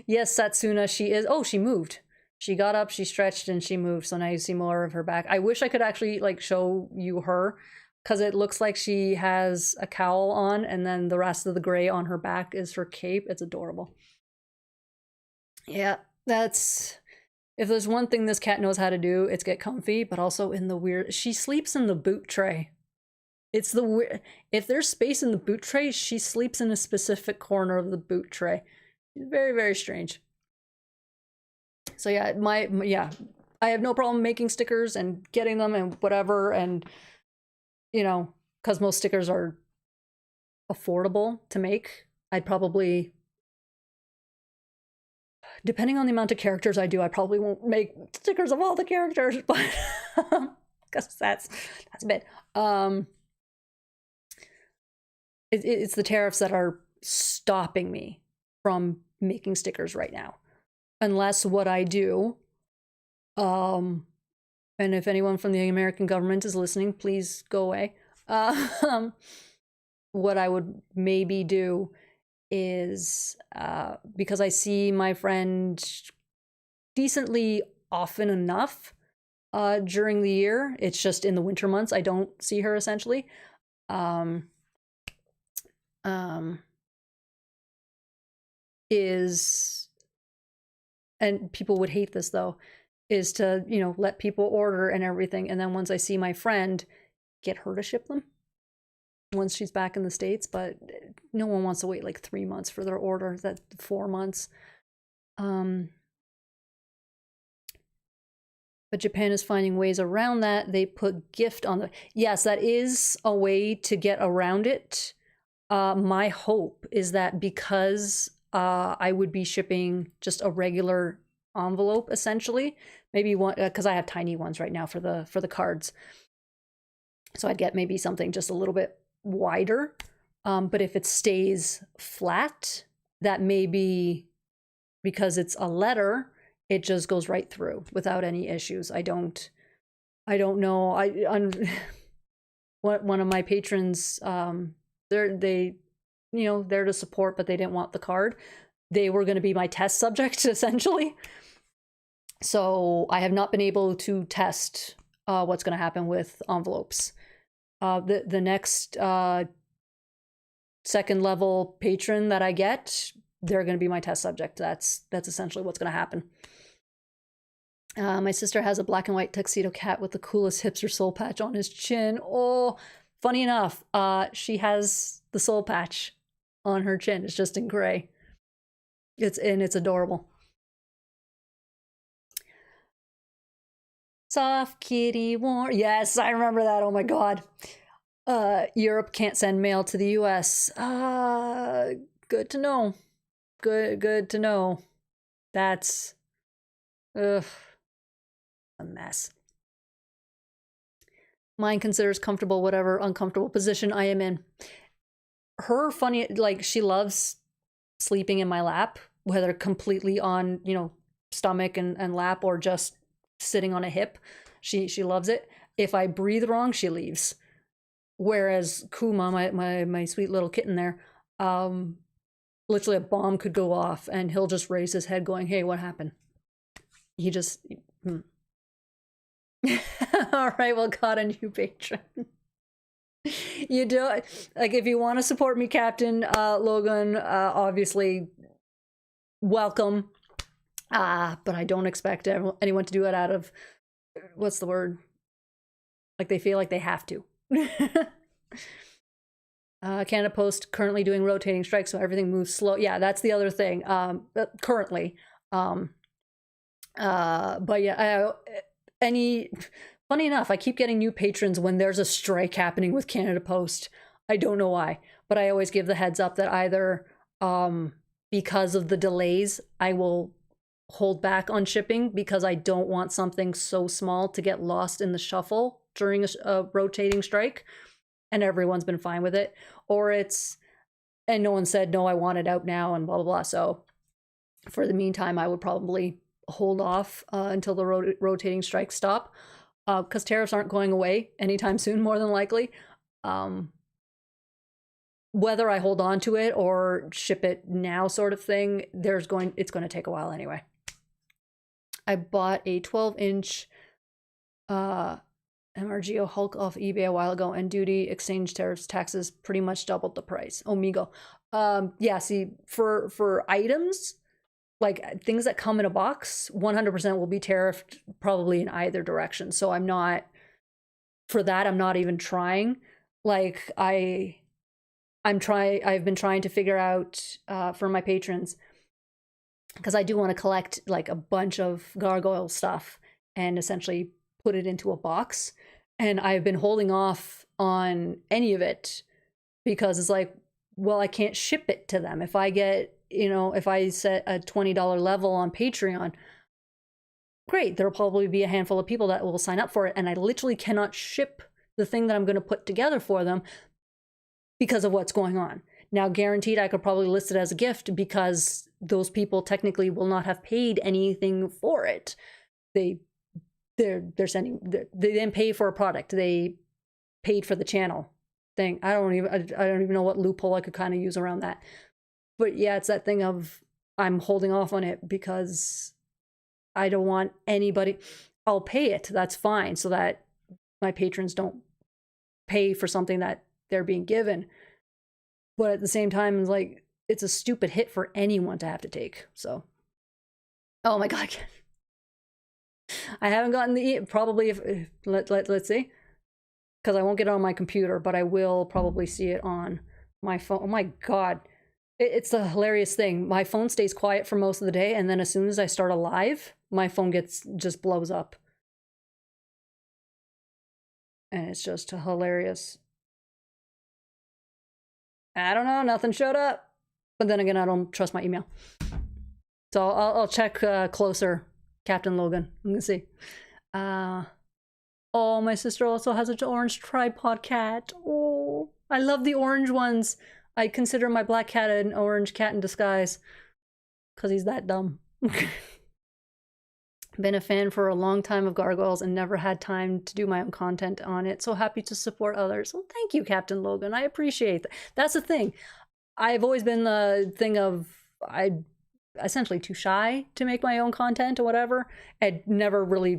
Yes, Satsuna, she is. Oh, she moved. She got up, she stretched, and she moved. So now you see more of her back. I wish I could actually like show you her, because it looks like she has a cowl on, and then the rest of the gray on her back is her cape. It's adorable. Yeah, that's... If there's one thing this cat knows how to do, it's get comfy, but also in the weird... She sleeps in the boot tray. It's the weird... If there's space in the boot tray, she sleeps in a specific corner of the boot tray. Very, very strange. So yeah, I have no problem making stickers and getting them and whatever, and you know, because most stickers are affordable to make. I'd probably, depending on the amount of characters I do, I probably won't make stickers of all the characters, but because that's a bit. It's the tariffs that are stopping me from making stickers right now. Unless what I do, and if anyone from the American government is listening, please go away. What I would maybe do is, because I see my friend decently often enough during the year, it's just in the winter months I don't see her essentially. And people would hate this though, is to, you know, let people order and everything, and then once I see my friend, get her to ship them once she's back in the States. But no one wants to wait like 3 months for their order, that 4 months. But Japan is finding ways around that. They put gift on the... Yes, that is a way to get around it. My hope is that because I would be shipping just a regular envelope, essentially, maybe one, because I have tiny ones right now for the cards, so I'd get maybe something just a little bit wider. But if it stays flat, that may be because it's a letter, it just goes right through without any issues. I don't know. One of my patrons, they you know, they're to support, but they didn't want the card. They were going to be my test subject, essentially. So I have not been able to test what's going to happen with envelopes. The next second level patron that I get, they're going to be my test subject. That's essentially what's going to happen. My sister has a black and white tuxedo cat with the coolest hipster soul patch on his chin. Oh, funny enough, she has the soul patch on her chin. It's just in gray. It's adorable. Soft kitty warm. Yes, I remember that. Oh my god. Europe can't send mail to the US. Good to know. Good to know. That's a mess. Mine considers comfortable whatever uncomfortable position I am in. Her funny, like, she loves sleeping in my lap, whether completely on, you know, stomach and lap, or just sitting on a hip. She loves it. If I breathe wrong, she leaves. Whereas Kuma, my sweet little kitten there, literally a bomb could go off and he'll just raise his head going, hey, what happened? He just... All right, well, got a new patron. You do, like, if you want to support me, Captain Logan, obviously welcome. But I don't expect anyone to do it out of, what's the word? Like they feel like they have to. Canada Post currently doing rotating strikes, so everything moves slow. Yeah, that's the other thing. Currently. But yeah, funny enough, I keep getting new patrons when there's a strike happening with Canada Post. I don't know why, but I always give the heads up that either because of the delays, I will hold back on shipping because I don't want something so small to get lost in the shuffle during a rotating strike, and everyone's been fine with it. Or and no one said, no, I want it out now and blah, blah, blah. So for the meantime, I would probably hold off until the rotating strikes stop, because tariffs aren't going away anytime soon, more than likely. Whether I hold on to it or ship it now sort of thing, it's going to take a while anyway. I bought a 12-inch MRGO Hulk off eBay a while ago, and duty, exchange, tariffs, taxes pretty much doubled the price. Omigo. Yeah, see, for items, like things that come in a box, 100% will be tariffed probably in either direction. So I'm not even trying. Like I've been trying to figure out for my patrons, because I do want to collect like a bunch of gargoyle stuff and essentially put it into a box. And I've been holding off on any of it because it's like, well, I can't ship it to them. If I get, if I set a $20 level on Patreon, great, there'll probably be a handful of people that will sign up for it. And I literally cannot ship the thing that I'm going to put together for them because of what's going on. Now, guaranteed, I could probably list it as a gift because those people technically will not have paid anything for it. They didn't pay for a product. They paid for the channel thing. I don't even know what loophole I could kind of use around that. But yeah, it's that thing of I'm holding off on it because I don't want anybody. I'll pay it. That's fine, so that my patrons don't pay for something that they're being given. But at the same time, it's like it's a stupid hit for anyone to have to take. So, oh my God. I haven't gotten probably let's see, because I won't get it on my computer, but I will probably see it on my phone. Oh my God, it's a hilarious thing. My phone stays quiet for most of the day, and then as soon as I start a live, my phone just blows up, and it's just hilarious. I don't know, nothing showed up, but then again, I don't trust my email, so I'll check closer. Captain Logan. I'm gonna see. Oh, my sister also has an orange tripod cat. Oh, I love the orange ones. I consider my black cat an orange cat in disguise because he's that dumb. Been a fan for a long time of Gargoyles and never had time to do my own content on it. So happy to support others. Well, thank you, Captain Logan. I appreciate that. That's the thing. I've always been the thing of essentially too shy to make my own content or whatever, and never really,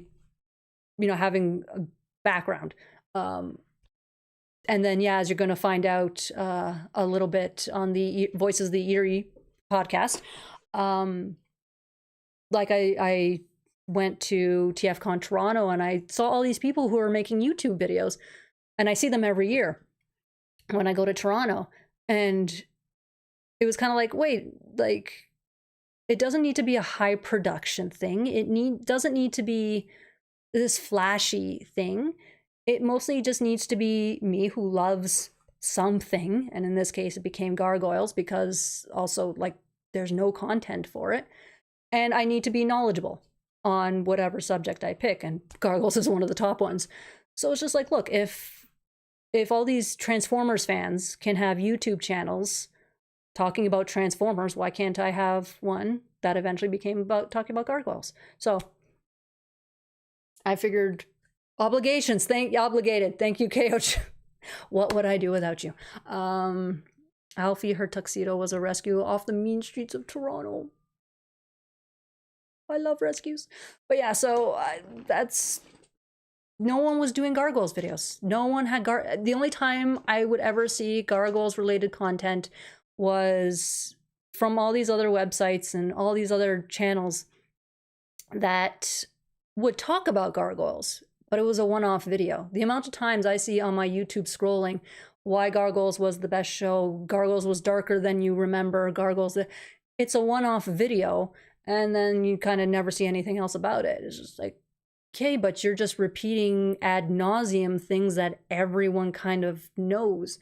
having a background. And then, yeah, as you're going to find out a little bit on the Voices of the Eerie podcast, like I went to TFCon Toronto and I saw all these people who are making YouTube videos, and I see them every year when I go to Toronto, and it was kind of like, wait, like, it doesn't need to be a high production thing. It doesn't need to be this flashy thing. It mostly just needs to be me who loves something. And in this case, it became Gargoyles because also, like, there's no content for it. And I need to be knowledgeable on whatever subject I pick. And Gargoyles is one of the top ones. So it's just like, look, if all these Transformers fans can have YouTube channels talking about Transformers, why can't I have one that eventually became about talking about Gargoyles? So I figured obligations. Obligated. Thank you, KO. What would I do without you? Alfie, her tuxedo was a rescue off the mean streets of Toronto. I love rescues. But yeah, so that's... No one was doing Gargoyles videos. No one had... The only time I would ever see Gargoyles-related content was from all these other websites and all these other channels that would talk about Gargoyles, but it was a one-off video. The amount of times I see on my YouTube scrolling why Gargoyles was the best show, Gargoyles was darker than you remember, Gargoyles, it's a one-off video, and then you kind of never see anything else about it. It's just like, okay, but you're just repeating ad nauseum things that everyone kind of knows.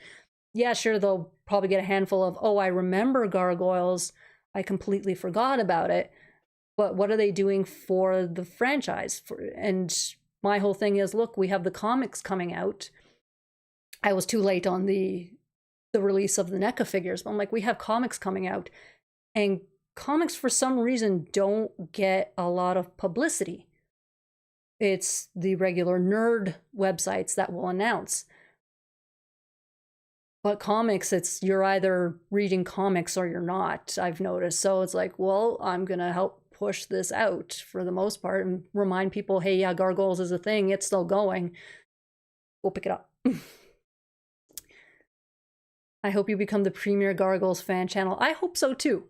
Yeah, sure, they'll probably get a handful of, oh, I remember Gargoyles, I completely forgot about it. but what are they doing for the franchise? And my whole thing is, look, we have the comics coming out. I was too late on the release of the NECA figures, but I'm like, we have comics coming out, and comics for some reason don't get a lot of publicity. It's the regular nerd websites that will announce. But comics, it's you're either reading comics or you're not, I've noticed. So it's like, well, I'm going to help push this out for the most part and remind people, hey, yeah, Gargoyles is a thing. It's still going. We'll pick it up. I hope you become the premier Gargoyles fan channel. I hope so too.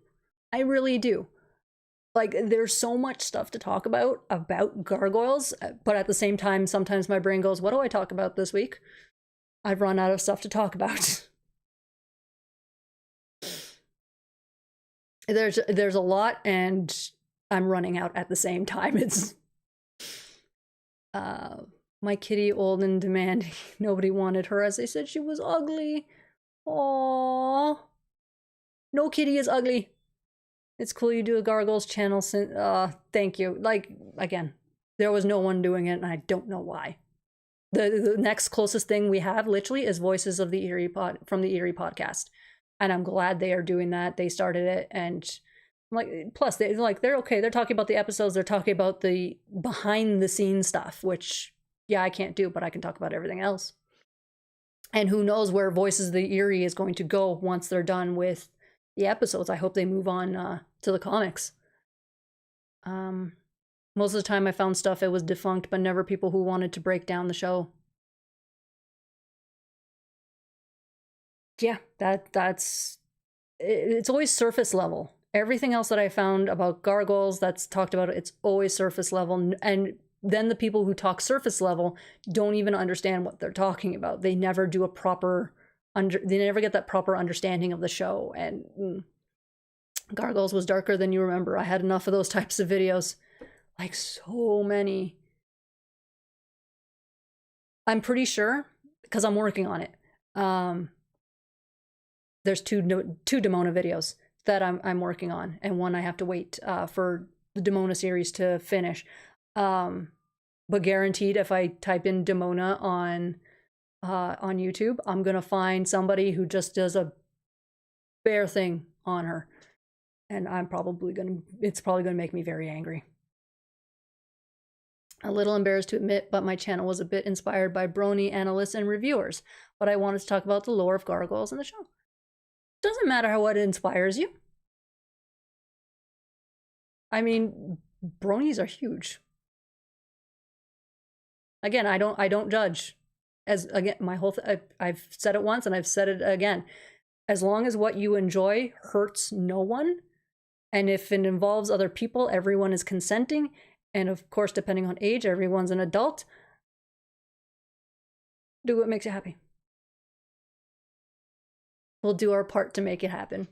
I really do. Like, there's so much stuff to talk about Gargoyles, but at the same time, sometimes my brain goes, what do I talk about this week? I've run out of stuff to talk about. There's a lot, and I'm running out at the same time. It's my kitty, old and demanding. Nobody wanted her, as they said she was ugly. Aww. No kitty is ugly. It's cool you do a Gargoyles channel. Thank you. Like, again, there was no one doing it, and I don't know why. The next closest thing we have, literally, is Voices of the Eerie from the Eerie podcast, and I'm glad they are doing that. They started it, and like, plus they're okay. They're talking about the episodes. They're talking about the behind the scenes stuff, which yeah, I can't do, but I can talk about everything else. And who knows where Voices of the Eerie is going to go once they're done with the episodes. I hope they move on to the comics. Most of the time I found stuff, it was defunct, but never people who wanted to break down the show. Yeah, it's always surface level. Everything else that I found about Gargoyles that's talked about, it's always surface level. And then the people who talk surface level don't even understand what they're talking about. They never do a proper they never get that proper understanding of the show. And Gargoyles was darker than you remember. I had enough of those types of videos. Like, so many. I'm pretty sure, because I'm working on it. There's two Demona videos that I'm working on, and one I have to wait for the Demona series to finish. But guaranteed, if I type in Demona on YouTube, I'm gonna find somebody who just does a bare thing on her, and it's probably gonna make me very angry. A little embarrassed to admit, but my channel was a bit inspired by Brony analysts and reviewers, but I wanted to talk about the lore of Gargoyles in the show. Doesn't matter what inspires you. I mean, bronies are huge. Again, I don't judge. As again, my whole I've said it once and I've said it again. As long as what you enjoy hurts no one, and if it involves other people, everyone is consenting, and of course, depending on age, everyone's an adult. Do what makes you happy. We'll do our part to make it happen.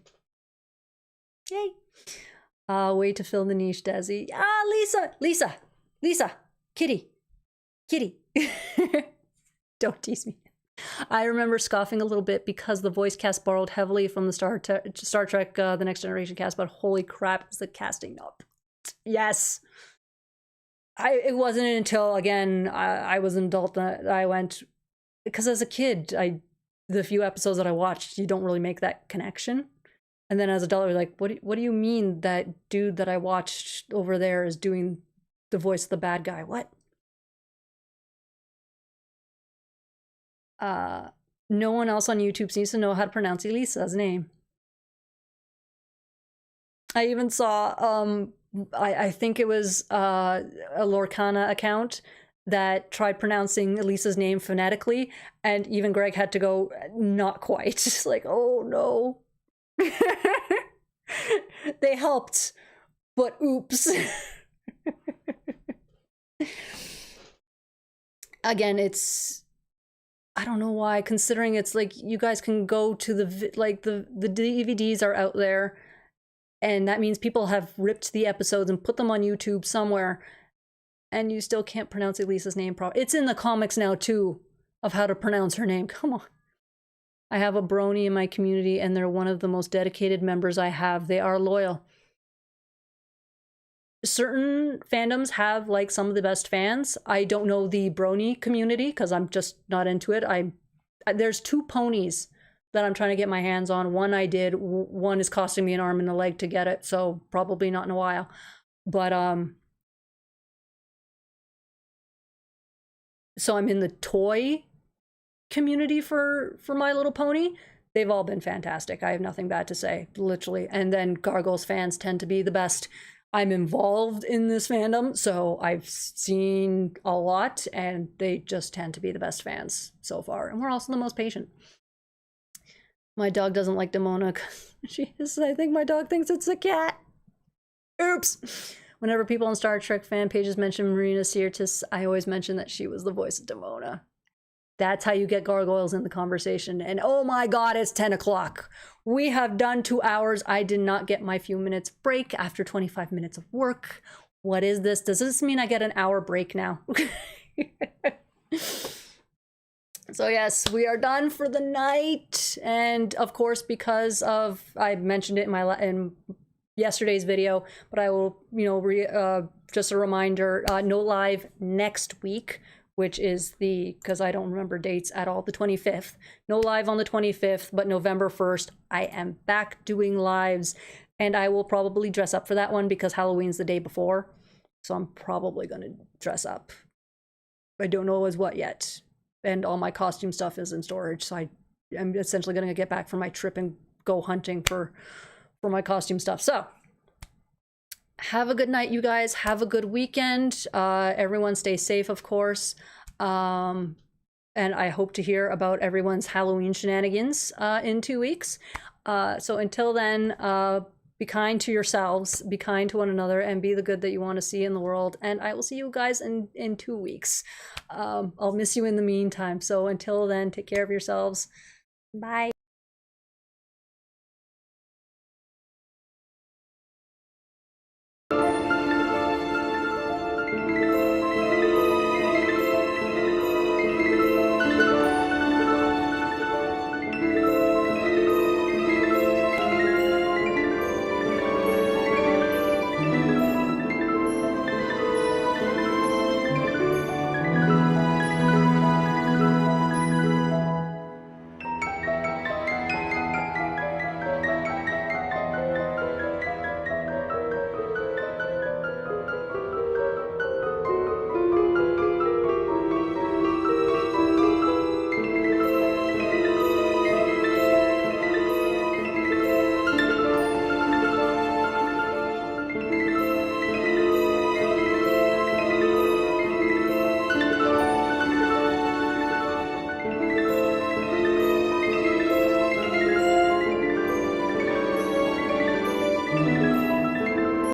Yay! Way to fill the niche, Desi. Lisa, Kitty. Don't tease me. I remember scoffing a little bit because the voice cast borrowed heavily from the Star Trek The Next Generation cast, but holy crap, is the casting up. Yes. It wasn't until, again, I was an adult that I went, because as a kid, the few episodes that I watched, you don't really make that connection. And then as an adult, I was like, what do you mean that dude that I watched over there is doing the voice of the bad guy? What? No one else on YouTube seems to know how to pronounce Elisa's name. I even saw, I think it was a Lorcana account that tried pronouncing Elisa's name phonetically, and even Greg had to go, not quite. Just like, oh no. They helped, but oops. Again, I don't know why, considering it's like you guys can go to the DVDs are out there, and that means people have ripped the episodes and put them on YouTube somewhere, and you still can't pronounce Elisa's name properly. It's in the comics now too, of how to pronounce her name. Come on. I have a brony in my community, and they're one of the most dedicated members I have. They are loyal. certain fandoms have like some of the best fans. I don't know the brony community because I'm just not into it. There's 2 ponies that I'm trying to get my hands on. One I did, one is costing me an arm and a leg to get it, so probably not in a while. But so I'm in the toy community for My Little Pony. They've all been fantastic. I have nothing bad to say, literally. And then Gargoyles fans tend to be the best. I'm involved in this fandom, so I've seen a lot, and they just tend to be the best fans so far. And we're also the most patient. My dog doesn't like Demona. I think my dog thinks it's a cat. Oops. Whenever people on Star Trek fan pages mention Marina Sirtis, I always mention that she was the voice of Demona. That's how you get Gargoyles in the conversation. And oh my god, it's 10 o'clock. We have done 2 hours. I did not get my few minutes break after 25 minutes of work. What is this? Does this mean I get an hour break now? So yes, we are done for the night. And of course, because of, I mentioned it in yesterday's video, but I will, just a reminder, no live next week, which is because I don't remember dates at all, the 25th. No live on the 25th, but November 1st, I am back doing lives, and I will probably dress up for that one because Halloween's the day before. So I'm probably going to dress up. I don't know as what yet. And all my costume stuff is in storage, so I'm essentially going to get back from my trip and go hunting for my costume stuff. So have a good night, you guys. Have a good weekend. Everyone stay safe, of course. And I hope to hear about everyone's Halloween shenanigans in 2 weeks. So until then, be kind to yourselves, be kind to one another, and be the good that you want to see in the world. And I will see you guys in 2 weeks. I'll miss you in the meantime. So until then, take care of yourselves. Bye.